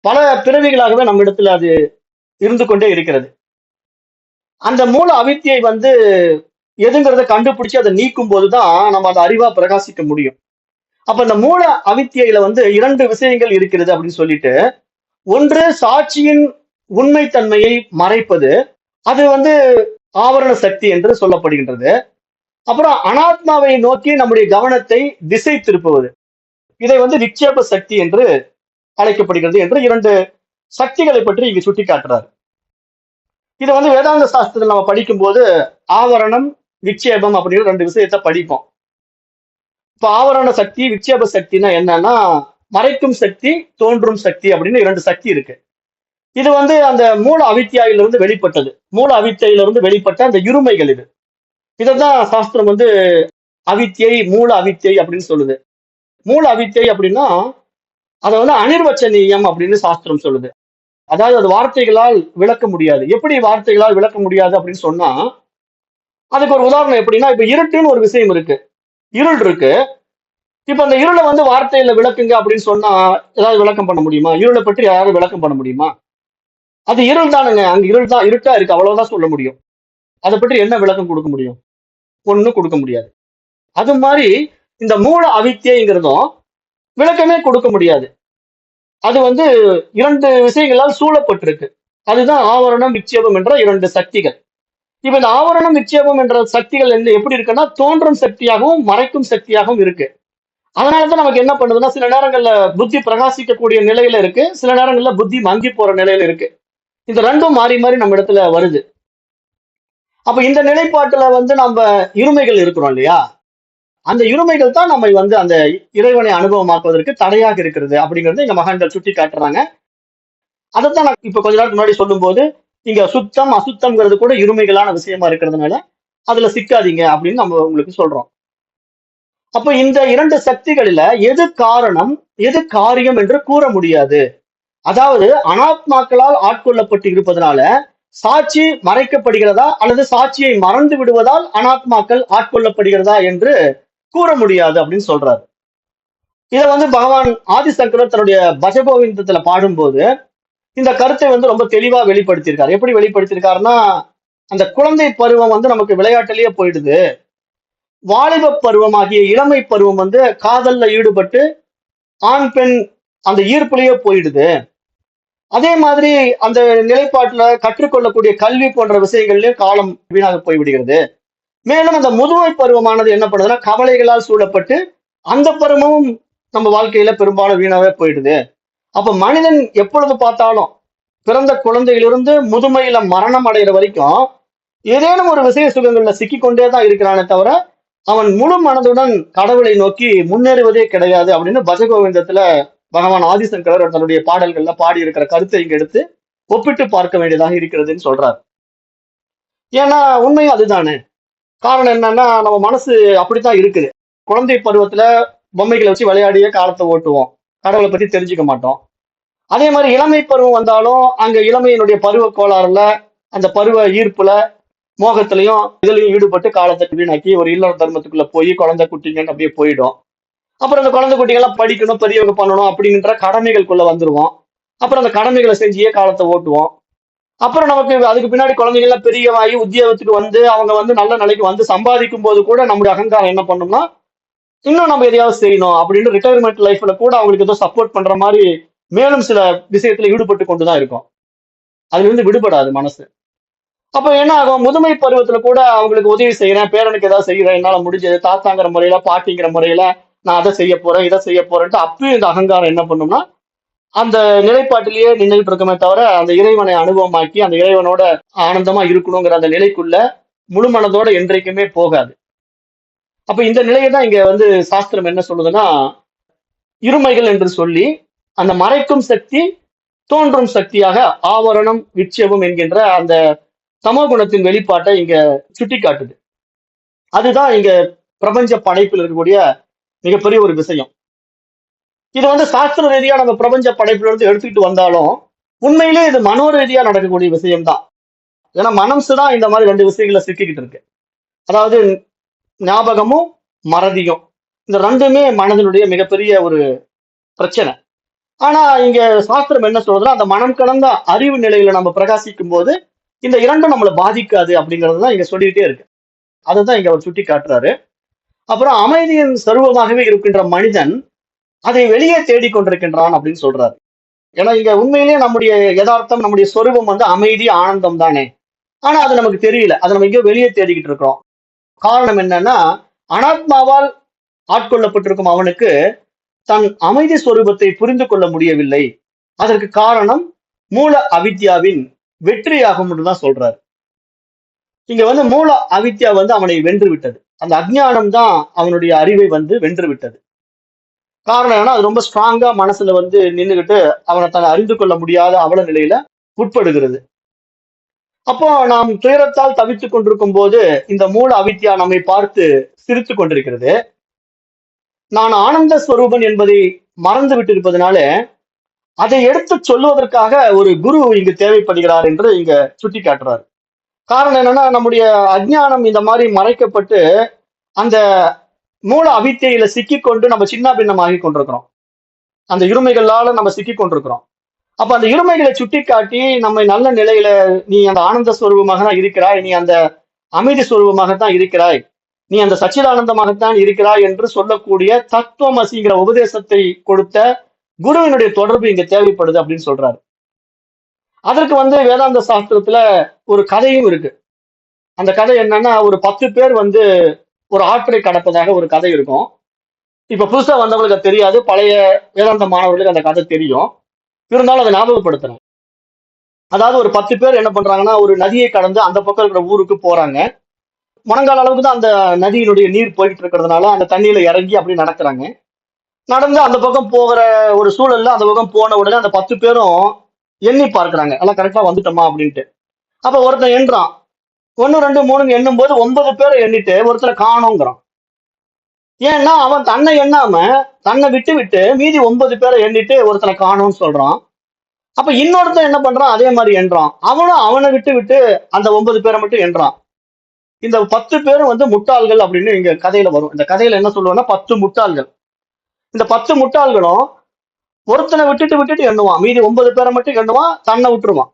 பல பிறவிகளாகவே நம்ம இடத்துல அது இருந்து கொண்டே இருக்கிறது. அந்த மூல அவித்தியை வந்து எதுங்கிறத கண்டுபிடிச்சு அதை நீக்கும் போதுதான் நம்ம அந்த அறிவா பிரகாசிக்க முடியும். அப்ப இந்த மூல அவித்தியில வந்து 2 விஷயங்கள் இருக்கிறது அப்படின்னு சொல்லிட்டு, ஒன்று சாட்சியின் உண்மைத்தன்மையை மறைப்பது, அது வந்து ஆவரண சக்தி என்று சொல்லப்படுகின்றது. அப்புறம் அனாத்மாவை நோக்கி நம்முடைய கவனத்தை திசை திருப்புவது, இதை வந்து விக்ஷேப சக்தி என்று அழைக்கப்படுகிறது என்று 2 சக்திகளை பற்றி இங்க சுட்டி காட்டுறாரு. இதை வந்து வேதாந்த சாஸ்திரத்தில் நம்ம படிக்கும்போது ஆவரணம் விக்ஷேபம் அப்படிங்கிற 2 விஷயத்த படிப்போம். இப்ப ஆவரண சக்தி விக்ஷேப சக்தினா என்னன்னா, மறைக்கும் சக்தி தோன்றும் சக்தி அப்படின்னு 2 சக்தி இருக்கு. இது வந்து அந்த மூல அவித்தியாயிலிருந்து வெளிப்பட்டது. மூல அவித்தியிலிருந்து வெளிப்பட்ட அந்த இருமைகள் இது. இதைதான் சாஸ்திரம் வந்து அவித்தியை மூல அவித்தியை அப்படின்னு சொல்லுது. மூல அவித்தியை அப்படின்னா அதை வந்து அனிர்வச்சனீயம் அப்படின்னு சாஸ்திரம் சொல்லுது. அதாவது அது வார்த்தைகளால் விளக்க முடியாது. எப்படி வார்த்தைகளால் விளக்க முடியாது அப்படின்னு சொன்னா, அதுக்கு ஒரு உதாரணம் எப்படின்னா, இப்ப இருட்டுன்னு ஒரு விஷயம் இருக்கு, இருள் இருக்கு. இப்ப அந்த இருளை வந்து வார்த்தையில விளக்குங்க அப்படின்னு சொன்னா ஏதாவது விளக்கம் பண்ண முடியுமா? இருளை பற்றி யாரும் விளக்கம் பண்ண முடியுமா? அது இருள் தானுங்க, அங்க இருள் தான், இருட்டா இருக்கு, அவ்வளவுதான் சொல்ல முடியும். அதை பற்றி என்ன விளக்கம் கொடுக்க முடியும்? ஒண்ணும் கொடுக்க முடியாது. அது மாதிரி இந்த மூல அவித்தியைங்கிறதும் விளக்கமே கொடுக்க முடியாது. அது வந்து 2 விஷயங்களால் சூழப்பட்டிருக்கு. அதுதான் ஆவரணம் விக்ஷேபம் என்ற 2 சக்திகள். இப்ப இந்த ஆவரணம் விக்ஷேபம் என்ற சக்திகள் எப்படி இருக்குன்னா, தோன்றும் சக்தியாகவும் மறைக்கும் சக்தியாகவும் இருக்கு. அதனாலதான் நமக்கு என்ன பண்ணுதுன்னா, சில நேரங்கள்ல புத்தி பிரகாசிக்கக்கூடிய நிலையில இருக்கு, சில நேரங்கள்ல புத்தி மங்கி போற நிலையில இருக்கு. இந்த 2ம் மாறி மாறி நம்ம இடத்துல வருது. அப்ப இந்த நிலைப்பாட்டுல வந்து நம்ம இருமைகள் இருக்கிறோம் இல்லையா, அந்த இருமைகள் தான் நம்மை வந்து அந்த இறைவனை அனுபவமாக்குவதற்கு தடையாக இருக்கிறது அப்படிங்கறது இங்க மகான்கள் சுட்டி காட்டுறாங்க. அதைத்தான் நான் இப்ப கொஞ்ச நேரத்துக்கு முன்னாடி சொல்லும் போது, இங்க சுத்தம் அசுத்தம்ங்கிறது கூட இருமைகளான விஷயமா இருக்கிறதுனால அதுல சிக்காதீங்க அப்படின்னு நம்ம உங்களுக்கு சொல்றோம். அப்ப இந்த 2 சக்திகளில எது காரணம் எது காரியம் என்று கூற முடியாது. அதாவது அனாத்மாக்களால் ஆட்கொள்ளப்பட்டு இருப்பதனால சாட்சி மறைக்கப்படுகிறதா அல்லது சாட்சியை மறந்து விடுவதால் அனாத்மாக்கள் ஆட்கொள்ளப்படுகிறதா என்று கூற முடியாது அப்படின்னு சொல்றாரு. இதை பகவான் ஆதிசங்கரர் தன்னுடைய பஜகோவிந்தத்துல பாடும்போது இந்த கருத்தை ரொம்ப தெளிவா வெளிப்படுத்தியிருக்காரு. எப்படி வெளிப்படுத்தியிருக்காருன்னா, அந்த குழந்தை பருவம் நமக்கு விளையாட்டிலேயே போயிடுது. வாலிப பருவமாகிய இளமை பருவம் காதல்ல ஈடுபட்டு ஆண் பெண் அந்த ஈர்ப்புலயே போயிடுது. அதே மாதிரி அந்த நிலைப்பாட்டுல கற்றுக்கொள்ளக்கூடிய கல்வி போன்ற விஷயங்கள்லயும் காலம் வீணாக போய்விடுகிறது. மேலும் அந்த முதுமை பருவமானது என்ன பண்ணுதுன்னா, கவலைகளால் சூழப்பட்டு அந்த பருவமும் நம்ம வாழ்க்கையில பெரும்பாலும் வீணாவே போயிடுது. அப்ப மனிதன் எப்பொழுது பார்த்தாலும் பிறந்த குழந்தையிலிருந்து முதுமையில மரணம் அடைகிற வரைக்கும் ஏதேனும் ஒரு விசய சுகங்கள்ல சிக்கிக்கொண்டே தான் இருக்கிறானே தவிர அவன் முழு மனதுடன் கடவுளை நோக்கி முன்னேறுவதே கிடையாது அப்படின்னு பஜகோவிந்தத்துல பகவான் ஆதிசங்கரர் தன்னுடைய பாடல்கள்ல பாடி இருக்கிற கருத்தை இங்க எடுத்து ஒப்பிட்டு பார்க்க வேண்டியதாக இருக்கிறதுன்னு சொல்றார். ஏன்னா உண்மையும் அதுதானே. காரணம் என்னன்னா, நம்ம மனசு அப்படித்தான் இருக்குது. குழந்தை பருவத்துல பொம்மைகளை வச்சு விளையாடியே காலத்தை ஓட்டுவோம். கடவுளை பத்தி தெரிஞ்சுக்க மாட்டோம். அதே மாதிரி இளமை பருவம் வந்தாலும் அங்க இளமையினுடைய பருவ கோளாறுல அந்த பருவ ஈர்ப்புல மோகத்திலையும் இதுலயும் ஈடுபட்டு காலத்தை வீணாக்கி ஒரு இல்லற தர்மத்துக்குள்ள போய் குழந்தை குட்டிங்கன்னு அப்படியே போயிடும். அப்புறம் அந்த குழந்தை குட்டிகள்லாம் படிக்கணும், பெரியவங்க பண்ணணும் அப்படின்ற கடமைகளுக்குள்ள வந்துருவோம். அப்புறம் அந்த கடமைகளை செஞ்சியே காலத்தை ஓட்டுவோம். அப்புறம் நமக்கு அதுக்கு பின்னாடி குழந்தைகள்லாம் பெரியவாகி உத்தியோகத்துக்கு அவங்க நல்ல நிலைக்கு சம்பாதிக்கும் போது கூட நம்முடைய அகங்காரம் என்ன பண்ணும்னா, இன்னும் நம்ம எதையாவது செய்யணும் அப்படின்னு ரிட்டையர்மெண்ட் லைஃப்ல கூட அவங்களுக்கு ஏதோ சப்போர்ட் பண்ற மாதிரி மேலும் சில விஷயத்துல ஈடுபட்டு கொண்டுதான் இருக்கும். அதுல இருந்து விடுபடாது மனசு. அப்ப என்ன ஆகும், முதுமை பருவத்துல கூட அவங்களுக்கு உதவி செய்யறேன், பேரனுக்கு ஏதாவது செய்யறேன், என்னால முடிஞ்சது, தாத்தாங்கிற முறையில பாட்டிங்கிற முறையில நான் அதை செய்ய போறேன், இதை செய்ய போறேன்ட்டு அப்பயும் இந்த அகங்காரம் என்ன பண்ணும்னா அந்த நிலைப்பாட்டிலேயே நின்றுட்டு இருக்கமே தவிர அந்த இறைவனை அனுபவமாக்கி அந்த இறைவனோட ஆனந்தமா இருக்கணுங்கிற அந்த நிலைக்குள்ள முழு மனதோட என்றைக்குமே போகாது. அப்ப இந்த நிலையை தான் இங்க சாஸ்திரம் என்ன சொல்லுதுன்னா, இருமைகள் என்று சொல்லி அந்த மறைக்கும் சக்தி தோன்றும் சக்தியாக ஆவரணம் விட்சேபம் என்கின்ற அந்த சமகுணத்தின் வெளிப்பாட்டை இங்க சுட்டி காட்டுது. அதுதான் இங்க பிரபஞ்ச படைப்பில் இருக்கக்கூடிய மிகப்பெரிய ஒரு விஷயம். இது சாஸ்திர ரீதியா நம்ம பிரபஞ்ச படைப்புல இருந்து எடுத்துக்கிட்டு வந்தாலும் உண்மையிலே இது மனோ ரீதியா நடக்கக்கூடிய விஷயம்தான். ஏன்னா மனசுதான் இந்த மாதிரி ரெண்டு விஷயங்களை சிக்கிக்கிட்டு இருக்கு. அதாவது ஞாபகமும் மறதியும், இந்த ரெண்டுமே மனதினுடைய மிகப்பெரிய ஒரு பிரச்சனை. ஆனா இங்க சாஸ்திரம் என்ன சொல்றதுன்னா, அந்த மனம் கடந்த அறிவு நிலையில நம்ம பிரகாசிக்கும் போது இந்த இரண்டும் நம்மளை பாதிக்காது அப்படிங்கறதுதான் இங்க சொல்லிக்கிட்டே இருக்கு. அதுதான் இங்க அவர் சுட்டி காட்டுறாரு. அப்புறம் அமைதியின் சர்வமாகவே இருக்கின்ற மனிதன் அதை வெளியே தேடிக்கொண்டிருக்கின்றான் அப்படின்னு சொல்றாரு. ஏன்னா இங்க உண்மையிலேயே நம்முடைய யதார்த்தம், நம்முடைய சொரூபம் அமைதி ஆனந்தம் தானே. ஆனா அது நமக்கு தெரியல, அதை நம்ம எங்கேயோ வெளியே தேடிக்கிட்டு இருக்கிறோம். காரணம் என்னன்னா, அனாத்மாவால் ஆட்கொள்ளப்பட்டிருக்கும் அவனுக்கு தன் அமைதி சொரூபத்தை புரிந்து கொள்ள முடியவில்லை. அதற்கு காரணம் மூல அவித்யாவின் வெற்றியாகும் தான் சொல்றாரு. இங்க மூல அவித்யா அவனை வென்று விட்டது. அந்த அஜ்ஞானம் தான் அவனுடைய அறிவை வென்று விட்டது. காரணம் என்னன்னா, அது ரொம்ப ஸ்ட்ராங்கா மனசுல நின்றுகிட்டு அவனை தன்னை அறிந்து கொள்ள முடியாத அவல நிலையில உட்படுகிறது. அப்போ நாம் துயரத்தால் தவித்துக் கொண்டிருக்கும் போது இந்த மூல அவித்யா நம்மை பார்த்து சிரித்துக் கொண்டிருக்கிறது. நான் ஆனந்த ஸ்வரூபன் என்பதை மறந்து விட்டிருப்பதனால அதை எடுத்து சொல்லுவதற்காக ஒரு குரு இங்கு தேவைப்படுகிறார் என்று இங்க சுட்டி காட்டுறாரு. காரணம் என்னன்னா, நம்முடைய அஜ்ஞானம் இந்த மாதிரி மறைக்கப்பட்டு அந்த மூல அவித்தையில சிக்கிக்கொண்டு நம்ம சின்ன பின்னமாகி கொண்டிருக்கிறோம். அந்த இருமைகளால நம்ம சிக்கி கொண்டிருக்கிறோம். அப்ப அந்த இருமைகளை சுட்டி காட்டி நம்மை நல்ல நிலையில, நீ அந்த ஆனந்த ஸ்வரூபமாக தான் இருக்கிறாய், நீ அந்த அமைதி ஸ்வரூபமாகத்தான் இருக்கிறாய், நீ அந்த சச்சிதானந்தமாகத்தான் இருக்கிறாய் என்று சொல்லக்கூடிய தத்துவமசிங்கிற உபதேசத்தை கொடுத்த குருவினுடைய தொடர்பு இங்க தேவைப்படுது அப்படின்னு சொல்றாரு. அதற்கு வேதாந்த சாஸ்திரத்துல ஒரு கதையும் இருக்கு. அந்த கதை என்னன்னா, ஒரு 10 பேர் ஒரு ஆற்றை கடப்பதாக ஒரு கதை இருக்கும். இப்ப புதுசா வந்தவங்களுக்கு அது தெரியாது, பழைய வேதாந்த மாணவர்களுக்கு அந்த கதை தெரியும். இருந்தாலும் அதை ஞாபகப்படுத்துறேன். அதாவது ஒரு 10 பேர் என்ன பண்றாங்கன்னா, ஒரு நதியை கடந்து அந்த பக்கம் இருக்கிற ஊருக்கு போறாங்க. முழங்கால அளவுக்கு தான் அந்த நதியினுடைய நீர் போயிட்டு இருக்கிறதுனால அந்த தண்ணியில இறங்கி அப்படி நடக்கிறாங்க. நடந்து அந்த பக்கம் போகிற ஒரு சூழல்ல அந்த பக்கம் போன உடனே அந்த 10 பேரும் எண்ணி பார்க்கிறாங்க, எல்லாம் கரெக்டா வந்துட்டோமா அப்படின்ட்டு. அப்ப ஒருத்தன் எண்றான், 1 2 3 எண்ணும் போது 9 பேரை எண்ணிட்டு ஒருத்தரை காணோங்கிறான். ஏன்னா அவன் தன்னை எண்ணாம தன்னை விட்டு விட்டு மீதி 9 பேரை எண்ணிட்டு ஒருத்தனை காணோம்னு சொல்றான். அப்ப இன்னொருத்தன் என்ன பண்றான், அதே மாதிரி எண்றான். அவனும் அவனை விட்டு விட்டு அந்த 9 பேரை மட்டும் எண்றான். இந்த 10 பேரும் முட்டாள்கள் அப்படின்னு இங்க கதையில வரும். இந்த கதையில என்ன சொல்லுவாங்கன்னா, 10 முட்டாள்கள். இந்த 10 முட்டாள்களும் ஒருத்தனை விட்டுட்டு விட்டுட்டு எண்ணுவான், மீதி 9 பேரை மட்டும் எண்ணுவான், தன்னை விட்டுருவான்.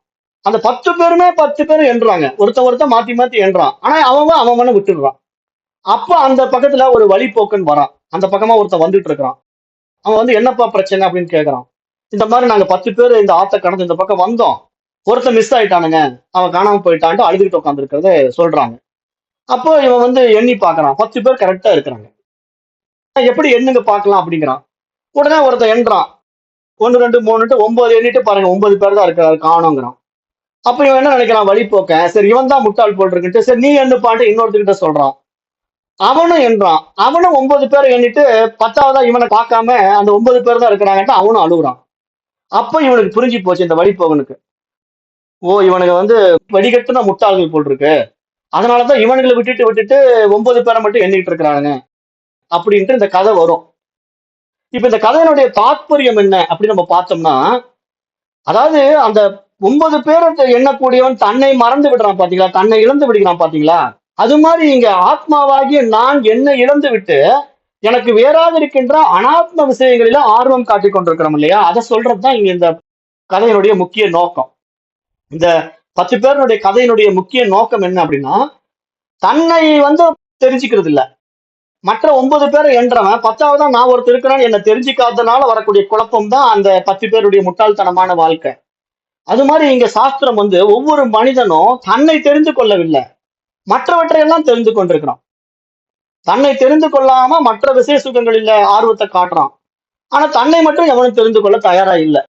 அந்த 10 பேருமே 10 பேரும் எண்ணுறாங்க, ஒருத்தன் மாத்தி மாத்தி எண்றான். ஆனா அவன் விட்டுடுறான். அப்ப அந்த பக்கத்துல ஒரு வழிபோக்கன் வரான், அந்த பக்கமா ஒருத்தன் வந்துட்டு இருக்கிறான். அவன் வந்து என்னப்பா பிரச்சனை அப்படின்னு கேக்குறான். இந்த மாதிரி நாங்க 10 பேர் இந்த ஆத்த கடந்து இந்த பக்கம் வந்தோம், ஒருத்தன் மிஸ் ஆயிட்டானுங்க, அவன் காணாம போயிட்டான்ட்டு அழுதுகிட்டு உட்கார்ந்து இருக்கிறத சொல்றாங்க. அப்போ இவன் வந்து எண்ணி பாக்குறான், 10 பேர் கரெக்டா இருக்கிறாங்க. எப்படி எண்ணுங்க பாக்கலாம் அப்படிங்கிறான். உடனே ஒருத்தன் எண்றான், 1 2 3 9 எண்ணிட்டு பாருங்க 9 பேர் தான் இருக்கிறாரு, காணோங்கிறான். அப்ப இவன் என்ன நினைக்கிறான், வழிபோக்கன், சரி இவன் தான் முட்டாள் போல் இருக்குன்ட்டு சரி நீ எண்ணுப்பான்ட்டு இன்னொருத்தர்கிட்ட சொல்றான். அவனும் எண்றான், அவனும் 9 பேரை எண்ணிட்டு 10வதா இவனை பார்க்காம அந்த 9 பேர் தான் இருக்கிறாங்கன்ட்டு அவனும் அழுகுறான். அப்ப இவனுக்கு புரிஞ்சு போச்சு இந்த வழிபோகனுக்கு, ஓ இவனுக்கு வந்து வடிகட்டுன முட்டாள்கள் போல் இருக்கு, அதனாலதான் இவனுங்களை விட்டுட்டு விட்டுட்டு 9 பேரை மட்டும் எண்ணிட்டு இருக்கிறாங்க அப்படின்ட்டு இந்த கதை வரும். இப்ப இந்த கதையினுடைய தாத்பரியம் என்ன அப்படின்னு நம்ம பார்த்தோம்னா, அதாவது அந்த 9 பேரை எண்ணக்கூடியவன் தன்னை மறந்து விடுறான் பாத்தீங்களா, தன்னை இழந்து விடுகிறான் பாத்தீங்களா, அது மாதிரி இங்க ஆத்மாவாகிய நான் என்னை இழந்து விட்டு எனக்கு வேறாக இருக்கின்ற அனாத்ம விஷயங்களில ஆர்வம் காட்டிக் கொண்டிருக்கிறோம் இல்லையா, அதை சொல்றதுதான் இங்க இந்த கதையினுடைய முக்கிய நோக்கம். இந்த 10 பேருடைய கதையினுடைய முக்கிய நோக்கம் என்ன அப்படின்னா, தன்னை வந்து தெரிஞ்சுக்கிறது இல்ல, மற்ற 9 பேரை என்றவன் 10வதா நான் ஒருத்தர் இருக்கிறேன்னு என்ன தெரிஞ்சுக்காதனால வரக்கூடிய குழப்பம் தான் அந்த 10 பேருடைய முட்டாள்தனமான வாழ்க்கை. அது மாதிரி இங்க சாஸ்திரம் வந்து ஒவ்வொரு மனிதனும் தன்னை தெரிந்து கொள்ளவில்லை, மற்றவற்றையெல்லாம் தெரிந்து கொண்டிருக்கிறான். தன்னை தெரிந்து கொள்ளாம மற்ற விசேஷ சுகங்களில் ஆர்வத்தை காட்டுறான், ஆனா தன்னை மட்டும் எவனும் தெரிந்து கொள்ள தயாரா இல்லை.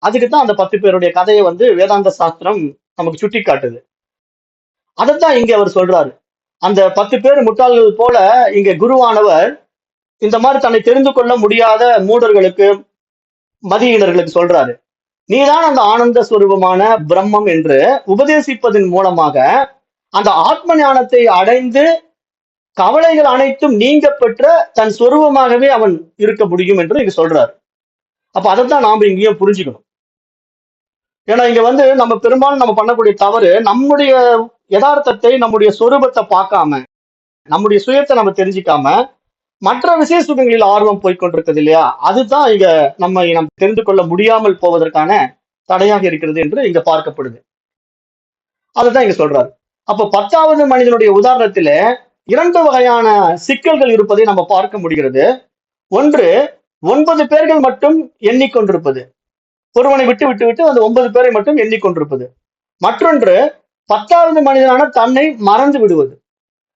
அதுக்குத்தான் அந்த 10 பேருடைய கதையை வந்து வேதாந்த சாஸ்திரம் நமக்கு சுட்டி காட்டுது. அதைத்தான் இங்க அவர் சொல்றாரு. அந்த 10 பேர் முட்டாள்கள் போல இங்க குருவானவர் இந்த மாதிரி தன்னை தெரிந்து கொள்ள முடியாத மூடர்களுக்கு, மதியினர்களுக்கு சொல்றாரு, நீதான் அந்த ஆனந்த ஸ்வரூபமான பிரம்மம் என்று உபதேசிப்பதன் மூலமாக அந்த ஆத்ம ஞானத்தை அடைந்து கவலைகள் அனைத்தும் நீங்க பெற்ற தன் சொரூபமாகவே அவன் இருக்க முடியும் என்று இங்க சொல்றாரு. அப்ப அதைத்தான் நாம இங்கேயும் புரிஞ்சுக்கணும். ஏன்னா இங்க வந்து நம்ம பெரும்பாலும் நம்ம பண்ணக்கூடிய தவறு, நம்முடைய யதார்த்தத்தை, நம்முடைய சொரூபத்தை பார்க்காம, நம்முடைய சுயத்தை நம்ம தெரிஞ்சுக்காம மற்ற விசேஷ சுகங்களில் ஆர்வம் போய்கொண்டிருக்கிறது இல்லையா, அதுதான் இங்க நம்ம தெரிந்து கொள்ள முடியாமல் போவதற்கான தடையாக இருக்கிறது என்று இங்க பார்க்கப்படுது. அதுதான் இங்க சொல்றாரு. அப்ப 10வது மனிதனுடைய உதாரணத்தில 2 வகையான சிக்கல்கள் இருப்பதை நம்ம பார்க்க முடிகிறது. ஒன்று, 9 பேர்கள் மட்டும் எண்ணிக்கொண்டிருப்பது, ஒருவனை விட்டு விட்டு விட்டு அந்த 9 பேரை மட்டும் எண்ணிக்கொண்டிருப்பது. மற்றொன்று, 10வது மனிதனான தன்னை மறந்து விடுவது.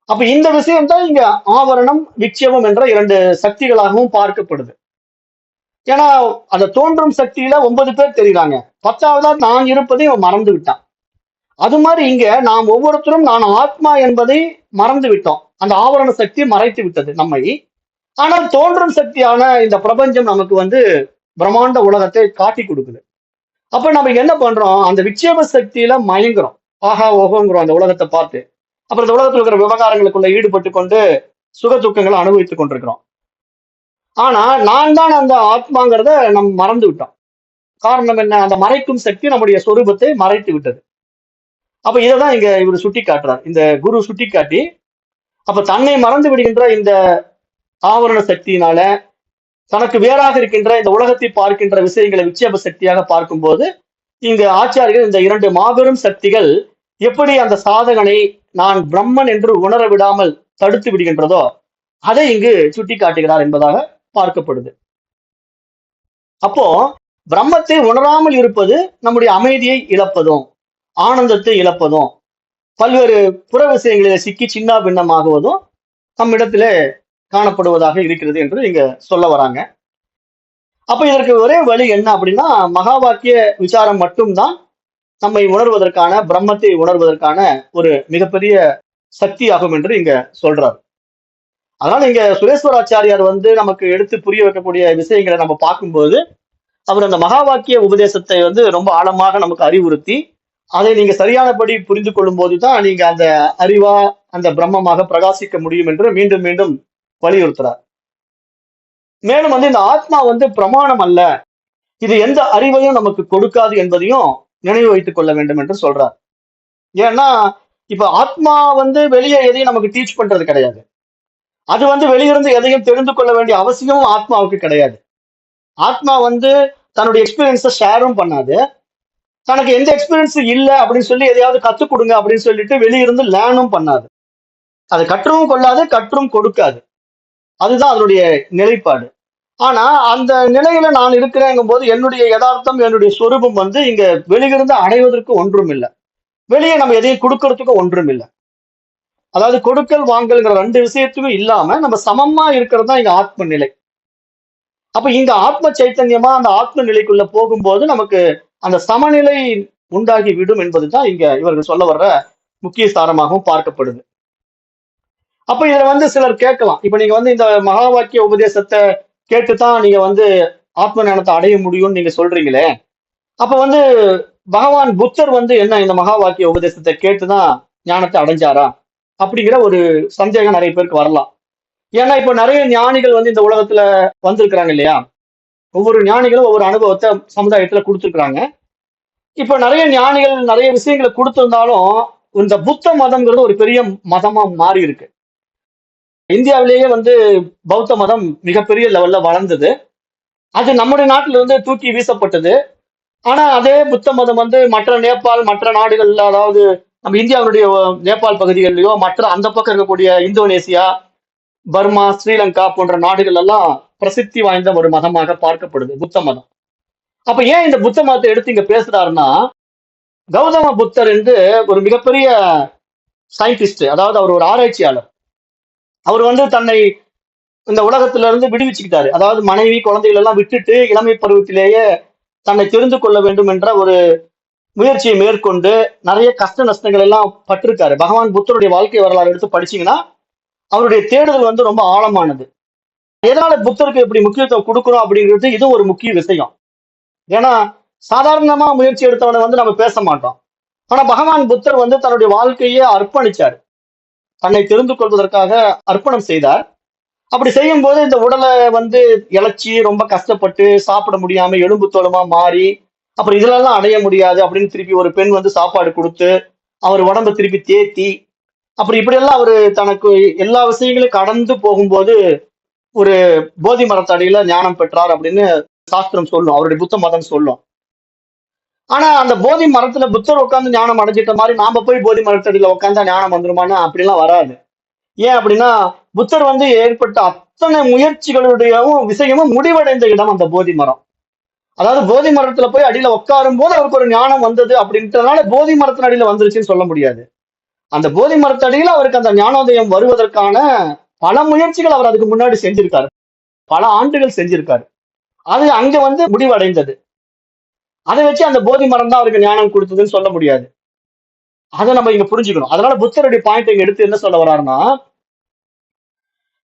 அப்ப இந்த விஷயம் தான் இங்க ஆவரணம், விட்சேபம் என்ற 2 சக்திகளாகவும் பார்க்கப்படுது. ஏன்னா அந்த தோன்றும் சக்தியில 9 பேர் தெரியுறாங்க, 10வதா நான் இருப்பதை அவன் மறந்து விட்டான். அது மாதிரி இங்க நாம் ஒவ்வொருத்தரும் நான் ஆத்மா என்பதை மறந்து விட்டோம், அந்த ஆவரண சக்தி மறைத்து விட்டது நம்மை. ஆனால் தோன்றும் சக்தியான இந்த பிரபஞ்சம் நமக்கு வந்து பிரம்மாண்ட உலகத்தை காட்டி கொடுக்குது. அப்ப நம்ம என்ன பண்றோம், அந்த விட்சேப சக்தியில மயங்குறோம், ஆஹா ஓஹோங்கிறோம் அந்த உலகத்தை பார்த்து. அப்புறம் இந்த உலகத்தில் இருக்கிற விவகாரங்களுக்குள்ள ஈடுபட்டு கொண்டு சுக துக்கங்களை அனுபவித்துக் கொண்டிருக்கிறோம். ஆனா நான் தான் அந்த ஆத்மாங்கிறத நம்ம மறந்து விட்டோம். காரணம் என்ன, அந்த மறைக்கும் சக்தி நம்முடைய சொரூபத்தை மறைத்து விட்டது. அப்ப இதைதான் இங்க இவர் சுட்டி காட்டுறார், இந்த குரு சுட்டி காட்டி, அப்ப தன்னை மறந்து விடுகின்ற இந்த ஆவரண சக்தியினால தனக்கு வேறாக இருக்கின்ற இந்த உலகத்தை பார்க்கின்ற விஷயங்களை விட்சேப சக்தியாக பார்க்கும்போது இங்க ஆச்சாரியர்கள் இந்த 2 மாபெரும் சக்திகள் எப்படி அந்த சாதகனை நான் பிரம்மன் என்று உணர விடாமல் தடுத்து விடுகின்றதோ அதை இங்கு சுட்டி காட்டுகிறார் என்பதாக பார்க்கப்படுது. அப்போ பிரம்மத்தை உணராமல் இருப்பது நம்முடைய அமைதியை இழப்பதும், ஆனந்தத்தை இழப்பதும், பல்வேறு புற விஷயங்களில சிக்கி சின்ன பின்னமாகுவதும் நம்மிடத்திலே காணப்படுவதாக இருக்கிறது என்று இங்க சொல்ல வராங்க. அப்ப இதற்கு ஒரே வழி என்ன அப்படின்னா, மகா வாக்கிய விசாரம் மட்டும்தான் நம்மை உணர்வதற்கான, பிரம்மத்தை உணர்வதற்கான ஒரு மிகப்பெரிய சக்தி ஆகும் என்று இங்க சொல்றார். அதனால இங்க சுரேஸ்வராச்சாரியார் வந்து நமக்கு எடுத்து புரிய வைக்கக்கூடிய விஷயங்களை நம்ம பார்க்கும்போது அவர் அந்த மகா வாக்கிய உபதேசத்தை வந்து ரொம்ப ஆழமாக நமக்கு அறிவுறுத்தி அதை நீங்க சரியானபடி புரிந்து கொள்ளும் போதுதான் நீங்க அந்த அறிவா அந்த பிரம்மமாக பிரகாசிக்க முடியும் என்று மீண்டும் மீண்டும் வலியுறுத்துறார். மேலும் வந்து இந்த ஆத்மா வந்து பிரமாணம் அல்ல, இது எந்த அறிவையும் நமக்கு கொடுக்காது என்பதையும் நினைவு வைத்துக் கொள்ள வேண்டும் என்று சொல்றார். ஏன்னா இப்ப ஆத்மா வந்து வெளியே எதையும் நமக்கு டீச் பண்றது கிடையாது, அது வெளியிருந்து எதையும் தெரிந்து கொள்ள வேண்டிய அவசியம் ஆத்மாவுக்கு கிடையாது. ஆத்மா தன்னுடைய எக்ஸ்பீரியன்ஸை ஷேரும் பண்ணாது. தனக்கு எந்த எக்ஸ்பீரியன்ஸ் இல்ல அப்படின்னு சொல்லி எதையாவது கத்துக் கொடுங்க அப்படின்னு சொல்லிட்டு வெளியிருந்து லேர்னும் பண்ணாது. அது கற்றவும் கொள்ளாது, கற்றும் கொடுக்காது. அதுதான் அதனுடைய நிலைப்பாடு. ஆனா அந்த நிலையில நான் இருக்கிறேங்கும் போது என்னுடைய யதார்த்தம், என்னுடைய சொரூபம் இங்க வெளியிருந்து அடைவதற்கு ஒன்றும் இல்லை. வெளியே நம்ம எதையும் கொடுக்கறதுக்கும் ஒன்றும் இல்லை. அதாவது கொடுக்கல் வாங்கல்ங்கிற ரெண்டு விஷயத்துக்கும் இல்லாம நம்ம சமமா இருக்கிறது தான் இங்க ஆத்ம நிலை. அப்ப இங்க ஆத்ம சைத்தன்யமா அந்த ஆத்ம நிலைக்குள்ள போகும்போது நமக்கு அந்த சமநிலை உண்டாகி விடும் என்பதுதான் இங்க இவர்கள் சொல்ல வர்ற முக்கிய சாரமாகவும் பார்க்கப்படுது. அப்ப இதுல சிலர் கேட்கலாம், இப்ப நீங்க இந்த மகா வாக்கிய உபதேசத்தை கேட்டுதான் நீங்க ஆத்ம ஞானத்தை அடைய முடியும்னு நீங்க சொல்றீங்களே, அப்ப பகவான் புத்தர் என்ன இந்த மகா வாக்கிய உபதேசத்தை கேட்டுதான் ஞானத்தை அடைஞ்சாரா அப்படிங்கிற ஒரு சந்தேகம் நிறைய பேருக்கு வரலாம். ஏன்னா இப்ப நிறைய ஞானிகள் இந்த உலகத்துல வந்திருக்கிறாங்க இல்லையா. ஒவ்வொரு ஞானிகளும் ஒவ்வொரு அனுபவத்தை சமுதாயத்துல கொடுத்துருக்குறாங்க. இப்ப நிறைய ஞானிகள் நிறைய விஷயங்களை கொடுத்திருந்தாலும் இந்த புத்த மதம்ங்கிறது ஒரு பெரிய மதமா மாறி இருக்கு. இந்தியாவிலேயே பௌத்த மதம் மிகப்பெரிய லெவல்ல வளர்ந்தது. அது நம்முடைய நாட்டில தூக்கி வீசப்பட்டது. ஆனா அதே புத்த மதம் மற்ற நேபாள், மற்ற நாடுகள்ல, அதாவது நம்ம இந்தியாவுடைய நேபாள் பகுதிகளிலயோ மற்ற அந்த பக்கம் இருக்கக்கூடிய இந்தோனேசியா, பர்மா, ஸ்ரீலங்கா போன்ற நாடுகள் எல்லாம் பிரசித்தி வாய்ந்த ஒரு மதமாக பார்க்கப்படுது புத்த மதம். அப்ப ஏன் இந்த புத்த மதத்தை எடுத்து இங்க பேசுறாருன்னா, கௌதம புத்தர் என்று ஒரு மிகப்பெரிய சயின்டிஸ்ட், அதாவது அவர் ஒரு ஆராய்ச்சியாளர். அவர் தன்னை இந்த உலகத்துல இருந்து விடுவிச்சுக்கிட்டாரு. அதாவது மனைவி, குழந்தைகள் எல்லாம் விட்டுட்டு இளமை பருவத்திலேயே தன்னை தெரிந்து கொள்ள வேண்டும் என்ற ஒரு முயற்சியை மேற்கொண்டு நிறைய கஷ்ட நஷ்டங்கள் எல்லாம் பட்டிருக்காரு. பகவான் புத்தருடைய வாழ்க்கை வரலாறு எடுத்து படிச்சீங்கன்னா அவருடைய தேடுதல் ரொம்ப ஆழமானது. எதனால புத்தருக்கு இப்படி முக்கியத்துவம் கொடுக்கணும் அப்படிங்கிறது இது ஒரு முக்கிய விஷயம். ஏன்னா சாதாரணமா முயற்சி எடுத்தவனை நம்ம பேச மாட்டோம். ஆனா பகவான் புத்தர் தன்னுடைய வாழ்க்கையே அர்ப்பணிச்சார். தன்னை தெரிந்து கொள்வதற்காக அர்ப்பணம் செய்தார். அப்படி செய்யும் போது இந்த உடலை இழைச்சி ரொம்ப கஷ்டப்பட்டு சாப்பிட முடியாம எலும்பு தோலுமா மாறி, அப்புறம் இதெல்லாம் அடைய முடியாது அப்படின்னு திருப்பி ஒரு பெண் சாப்பாடு கொடுத்து அவர் உடம்பை திருப்பி தேத்தி, அப்படி இப்படியெல்லாம் அவரு தனக்கு எல்லா விஷயங்களையும் கடந்து போகும்போது ஒரு போதி மரத்தடியில ஞானம் பெற்றார் அப்படின்னு சாஸ்திரம் சொல்லும், அவருடைய புத்த மதம் சொல்லும். ஆனா அந்த போதி மரத்துல புத்தர் உட்காந்து ஞானம் அடைஞ்சிட்ட மாதிரி நாம போய் போதி மரத்தடியில உட்காந்தா ஞானம் வந்துருமானா அப்படிலாம் வராது. ஏன் அப்படின்னா புத்தர் ஏற்பட்ட அத்தனை முயற்சிகளுடைய விஷயமும் முடிவடைந்த இடம் அந்த போதி மரம். அதாவது போதி மரத்துல போய் அடியில உட்காரும் போது அவருக்கு ஒரு ஞானம் வந்தது அப்படின்றதுனால போதி மரத்தின் அடியில வந்துருச்சுன்னு சொல்ல முடியாது. அந்த போதி மரத்தடியில அவருக்கு அந்த ஞானோதயம் வருவதற்கான பல முயற்சிகள் அவர் அதுக்கு முன்னாடி செஞ்சிருக்காரு, பல ஆண்டுகள் செஞ்சிருக்காரு. அது அங்க முடிவடைந்தது. அதை வச்சு அந்த போதி மரம் தான் அவருக்கு ஞானம் கொடுத்ததுன்னு சொல்ல முடியாது. அதை நம்ம இங்க புரிஞ்சுக்கணும். அதனால புத்தருடைய பாயிண்ட் இங்க எடுத்து என்ன சொல்ல வர்றாருன்னா,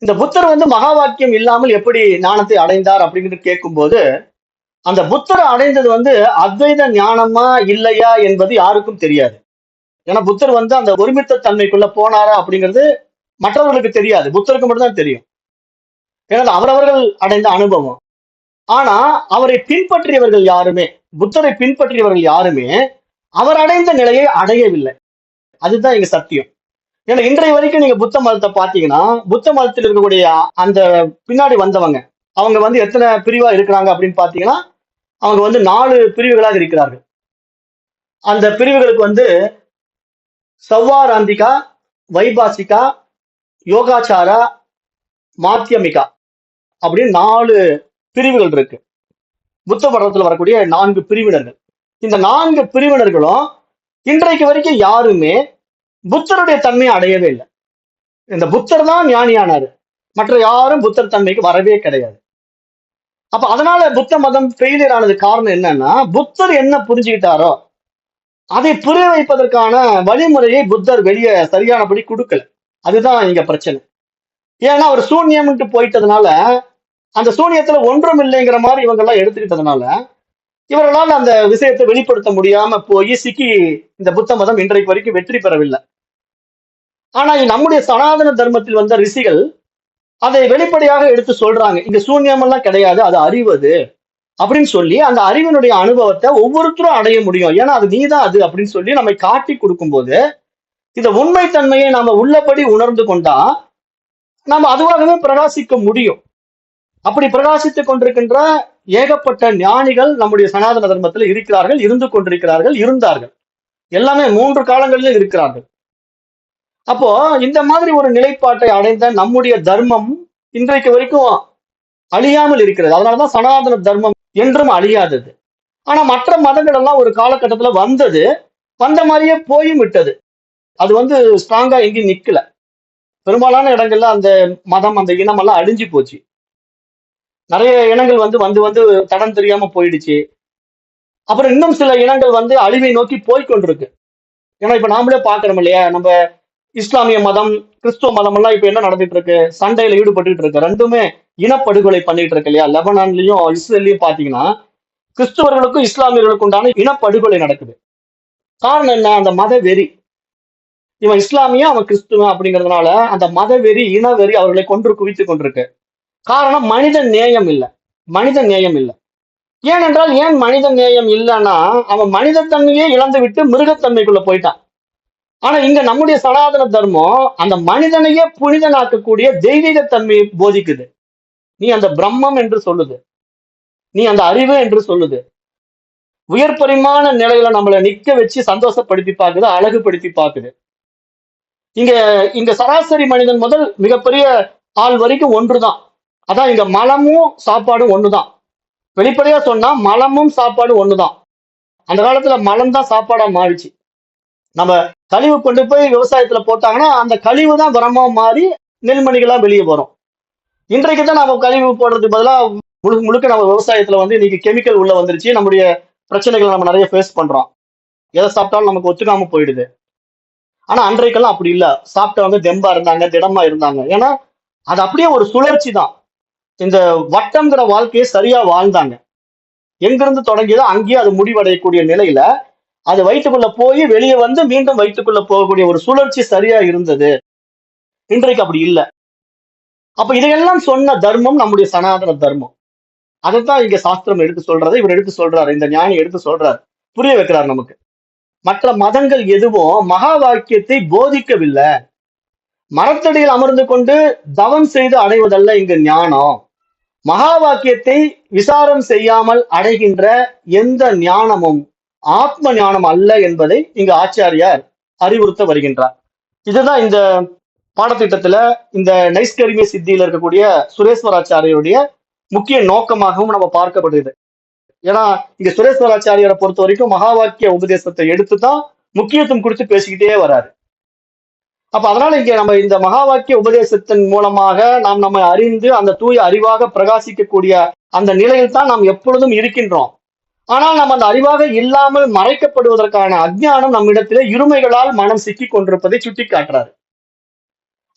இந்த புத்தர் மகா வாக்கியம் இல்லாமல் எப்படி ஞானத்தை அடைந்தார் அப்படின்னு கேட்கும்போது, அந்த புத்தரை அடைந்தது அத்வைத ஞானமா இல்லையா என்பது யாருக்கும் தெரியாது. ஏன்னா புத்தர் அந்த ஒருமித்த தன்மைக்குள்ள போனாரா அப்படிங்கிறது மற்றவர்களுக்கு தெரியாது, புத்தருக்கு மட்டும்தான் தெரியும். ஏன்னா அவரவர்கள் அடைந்த அனுபவம். ஆனா அவரை பின்பற்றியவர்கள் யாருமே, புத்தரை பின்பற்றியவர்கள் யாருமே அவர் அடைந்த நிலையை அடையவில்லை. அதுதான் இங்க சத்தியம். ஏன்னா இன்றைய வரைக்கும் நீங்க புத்த மதத்தை பாத்தீங்கன்னா, புத்த மதத்தில் இருக்கக்கூடிய அந்த பின்னாடி வந்தவங்க அவங்க எத்தனை பிரிவா இருக்கிறாங்க அப்படின்னு பாத்தீங்கன்னா, அவங்க 4 பிரிவுகளாக இருக்கிறார்கள். அந்த பிரிவுகளுக்கு சவ்வாராந்திகா, வைபாசிகா, யோகாச்சாரா, மாத்தியமிகா அப்படின்னு 4 பிரிவுகள் இருக்கு. புத்த மதத்துல வரக்கூடிய 4 பிரிவினர்கள். இந்த 4 பிரிவினர்களும் இன்றைக்கு வரைக்கும் யாருமே புத்தருடைய தன்மையை அடையவே இல்லை. இந்த புத்தர் தான் ஞானியானாரு, மற்ற யாரும் புத்தர் தன்மைக்கு வரவே கிடையாது. அப்ப அதனால புத்த மதம் ஃபெயிலியர் ஆனது காரணம் என்னன்னா, புத்தர் என்ன புரிஞ்சுக்கிட்டாரோ அதை புரிய வைப்பதற்கான வழிமுறையை புத்தர் வெளியே சரியானபடி கொடுக்கல. அதுதான் இங்க பிரச்சனை. ஏன்னா அவர் சூன்யம்ட்டு போயிட்டதுனால, அந்த சூன்யத்துல ஒன்றும் இல்லைங்கிற மாதிரி இவங்க எல்லாம் எடுத்துக்கிட்டதுனால இவர்களால் அந்த விஷயத்தை வெளிப்படுத்த முடியாம போய் சிக்கி இந்த புத்த மதம் இன்றைக்கு வரைக்கும் வெற்றி பெறவில்லை. ஆனா நம்முடைய சனாதன தர்மத்தில் வந்த ரிஷிகள் அதை வெளிப்படையாக எடுத்து சொல்றாங்க, இங்க சூன்யம் எல்லாம் கிடையாது, அது அறிவது அப்படின்னு சொல்லி அந்த அறிவினுடைய அனுபவத்தை ஒவ்வொருத்தரும் அடைய முடியும், ஏன்னா அது நீதான் அது அப்படின்னு சொல்லி நம்மை காட்டி கொடுக்கும் போது இந்த உண்மைத்தன்மையை நாம உள்ளபடி உணர்ந்து கொண்டா நாம் அதுவாகவே பிரகாசிக்க முடியும். அப்படி பிரகாசித்துக் கொண்டிருக்கின்ற ஏகப்பட்ட ஞானிகள் நம்முடைய சனாதன தர்மத்தில் இருக்கிறார்கள், இருந்து கொண்டிருக்கிறார்கள், இருந்தார்கள். எல்லாமே 3 காலங்களிலும் இருக்கிறார்கள். அப்போ இந்த மாதிரி ஒரு நிலைப்பாட்டை அடைந்த நம்முடைய தர்மம் இன்றைக்கு வரைக்கும் அழியாமல் இருக்கிறது. அதனாலதான் சனாதன தர்மம் என்றும் அழியாதது. ஆனா மற்ற மதங்கள் எல்லாம் ஒரு காலகட்டத்துல வந்தது, வந்த மாதிரியே போயும் விட்டது. அது ஸ்ட்ராங்கா எங்கேயும் நிக்கல. பெரும்பாலான இடங்கள்ல அந்த மதம், அந்த இனம் எல்லாம் அழிஞ்சு போச்சு. நிறைய இனங்கள் வந்து வந்து வந்து தடம் தெரியாம போயிடுச்சு. அப்புறம் இன்னும் சில இனங்கள் அழிவை நோக்கி போய்கொண்டிருக்கு. ஏன்னா இப்ப நாமளே பாக்குறோம் இல்லையா, நம்ம இஸ்லாமிய மதம், கிறிஸ்துவ மதம் எல்லாம் இப்ப என்ன நடந்துட்டு இருக்கு, சண்டையில ஈடுபட்டு இருக்கு. ரெண்டுமே இனப்படுகொலை பண்ணிட்டு இருக்கு இல்லையா. லெபனான்லயும் இஸ்ரேல்லயும் பாத்தீங்கன்னா கிறிஸ்துவர்களுக்கும் இஸ்லாமியர்களுக்கு உண்டான இனப்படுகொலை நடக்குது. காரணம் என்ன? அந்த மத வெறி. இவன் இஸ்லாமியா, அவன் கிறிஸ்துவன் அப்படிங்கிறதுனால அந்த மத வெறி, இன வெறி அவர்களை கொன்று குவித்துக் கொண்டிருக்கு. காரணம் மனித நேயம் இல்லை. மனித நேயம் இல்லை. ஏனென்றால் ஏன் மனித நேயம் இல்லைன்னா, அவன் மனிதத்தன்மையே இழந்து விட்டு மிருகத்தன்மைக்குள்ள போயிட்டான். ஆனா இங்க நம்முடைய சனாதன தர்மம் அந்த மனிதனையே புனிதனாக்கக்கூடிய தெய்வீக தன்மையை போதிக்குது. நீ அந்த பிரம்மம் என்று சொல்லுது, நீ அந்த அறிவு என்று சொல்லுது. உயர் பரிமாண நிலையில நம்மளை நிக்க வச்சு சந்தோஷப்படுத்தி பார்க்குது, அழகுபடுத்தி பார்க்குது. இங்க இங்க சராசரி மனிதன் முதல் மிகப்பெரிய ஆள் வரைக்கும் ஒன்றுதான். அதான் இங்க மலமும் சாப்பாடும் ஒண்ணுதான். வெளிப்படையா சொன்னா மலமும் சாப்பாடும் ஒண்ணுதான். அந்த காலத்துல மலம் தான் சாப்பாடா மாறிச்சு. நம்ம கழிவு கொண்டு போய் விவசாயத்துல போட்டாங்கன்னா அந்த கழிவு தான் உரமா மாறி நெல்மணிகளா வெளியே வரும். இன்றைக்கு தான் நம்ம கழிவு போடுறதுக்கு பதிலா முழுக்க முழுக்க நம்ம விவசாயத்துல இன்னைக்கு கெமிக்கல் உள்ள வந்துருச்சு. நம்முடைய பிரச்சனைகளை நம்ம நிறைய ஃபேஸ் பண்றோம். எதை சாப்பிட்டாலும் நமக்கு ஒத்துக்காம போயிடுது. ஆனா அன்றைக்கெல்லாம் அப்படி இல்ல. சாப்பிட்ட தெம்பா இருந்தாங்க, திடமா இருந்தாங்க. ஏன்னா அது அப்படியே ஒரு சுழற்சி தான். இந்த வட்டம்ங்கிற வாழ்க்கையை சரியா வாழ்ந்தாங்க. எங்கிருந்து தொடங்கியதோ அங்கேயே அது முடிவடையக்கூடிய நிலையில அது வயிற்றுக்குள்ள போய் வெளியே வந்து மீண்டும் வயிற்றுக்குள்ள போகக்கூடிய ஒரு சுழற்சி சரியா இருந்தது. இன்றைக்கு அப்படி இல்லை. அப்ப இதையெல்லாம் சொன்ன தர்மம் நம்முடைய சனாதன தர்மம். அதைத்தான் இங்க சாஸ்திரம் எடுத்து சொல்றது. இவர் எடுத்து சொல்றாரு, இந்த ஞானி எடுத்து சொல்றாரு, புரிய வைக்கிறார் நமக்கு. மற்ற மதங்கள் எதுவும் மகா வாக்கியத்தை போதிக்கவில்லை. மரத்தடியில் அமர்ந்து கொண்டு தவம் செய்து அடைவதல்ல இங்கு ஞானம். மகா வாக்கியத்தை விசாரம் செய்யாமல் அடைகின்ற எந்த ஞானமும் ஆத்ம ஞானம் அல்ல என்பதை இங்கு ஆச்சாரியார் அறிவுறுத்த வருகின்றார். இதுதான் இந்த பாடத்திட்டத்துல இந்த நைஷ்கர்மிய சித்தியில இருக்கக்கூடிய சுரேஸ்வராச்சாரியருடைய முக்கிய நோக்கமாகவும் நம்ம பார்க்கப்படுது. ஏன்னா இங்க சுரேஸ்வராச்சாரியரை பொறுத்த வரைக்கும் மகா வாக்கிய உபதேசத்தை எடுத்துதான் முக்கியத்துவம் கொடுத்து பேசிக்கிட்டே வராரு. அப்ப அதனால இங்க நம்ம இந்த மகா வாக்கிய உபதேசத்தின் மூலமாக நாம் நம்ம அறிந்து அந்த தூய அறிவாக பிரகாசிக்கக்கூடிய அந்த நிலையில் தான் நாம் எப்பொழுதும் இருக்கின்றோம். ஆனால் நம்ம அந்த அறிவாக இல்லாமல் மறைக்கப்படுவதற்கான அஞ்ஞானம் நம்மிடத்திலே இருமைகளால் மனம் சிக்கி கொண்டிருப்பதை சுட்டி காட்டுறாரு.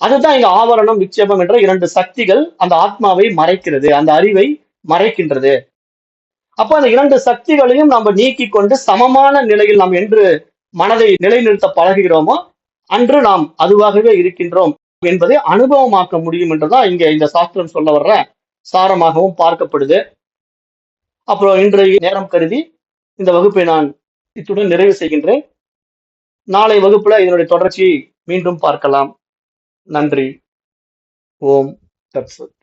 அதுதான் இங்க ஆவரணம், விட்சேபம் என்ற 2 சக்திகள் அந்த ஆத்மாவை மறைக்கிறது, அந்த அறிவை மறைக்கின்றது. அப்ப அந்த 2 சக்திகளையும் நம்ம நீக்கி கொண்டு சமமான நிலையில் நாம் என்று மனதை நிலைநிறுத்த பழகுகிறோமோ அன்று நாம் அதுவாகவே இருக்கின்றோம் என்பதை அனுபவமாக்க முடியும் என்றுதான் இங்க இந்த சாஸ்திரம் சொல்ல வர்ற சாரமாகவும் பார்க்கப்படுது. அப்புறம் இன்றைய நேரம் கருதி இந்த வகுப்பை நான் இத்துடன் நிறைவு செய்கின்றேன். நாளை வகுப்புல இதனுடைய தொடர்ச்சியை மீண்டும் பார்க்கலாம். நன்றி. ஓம் தத்சத்.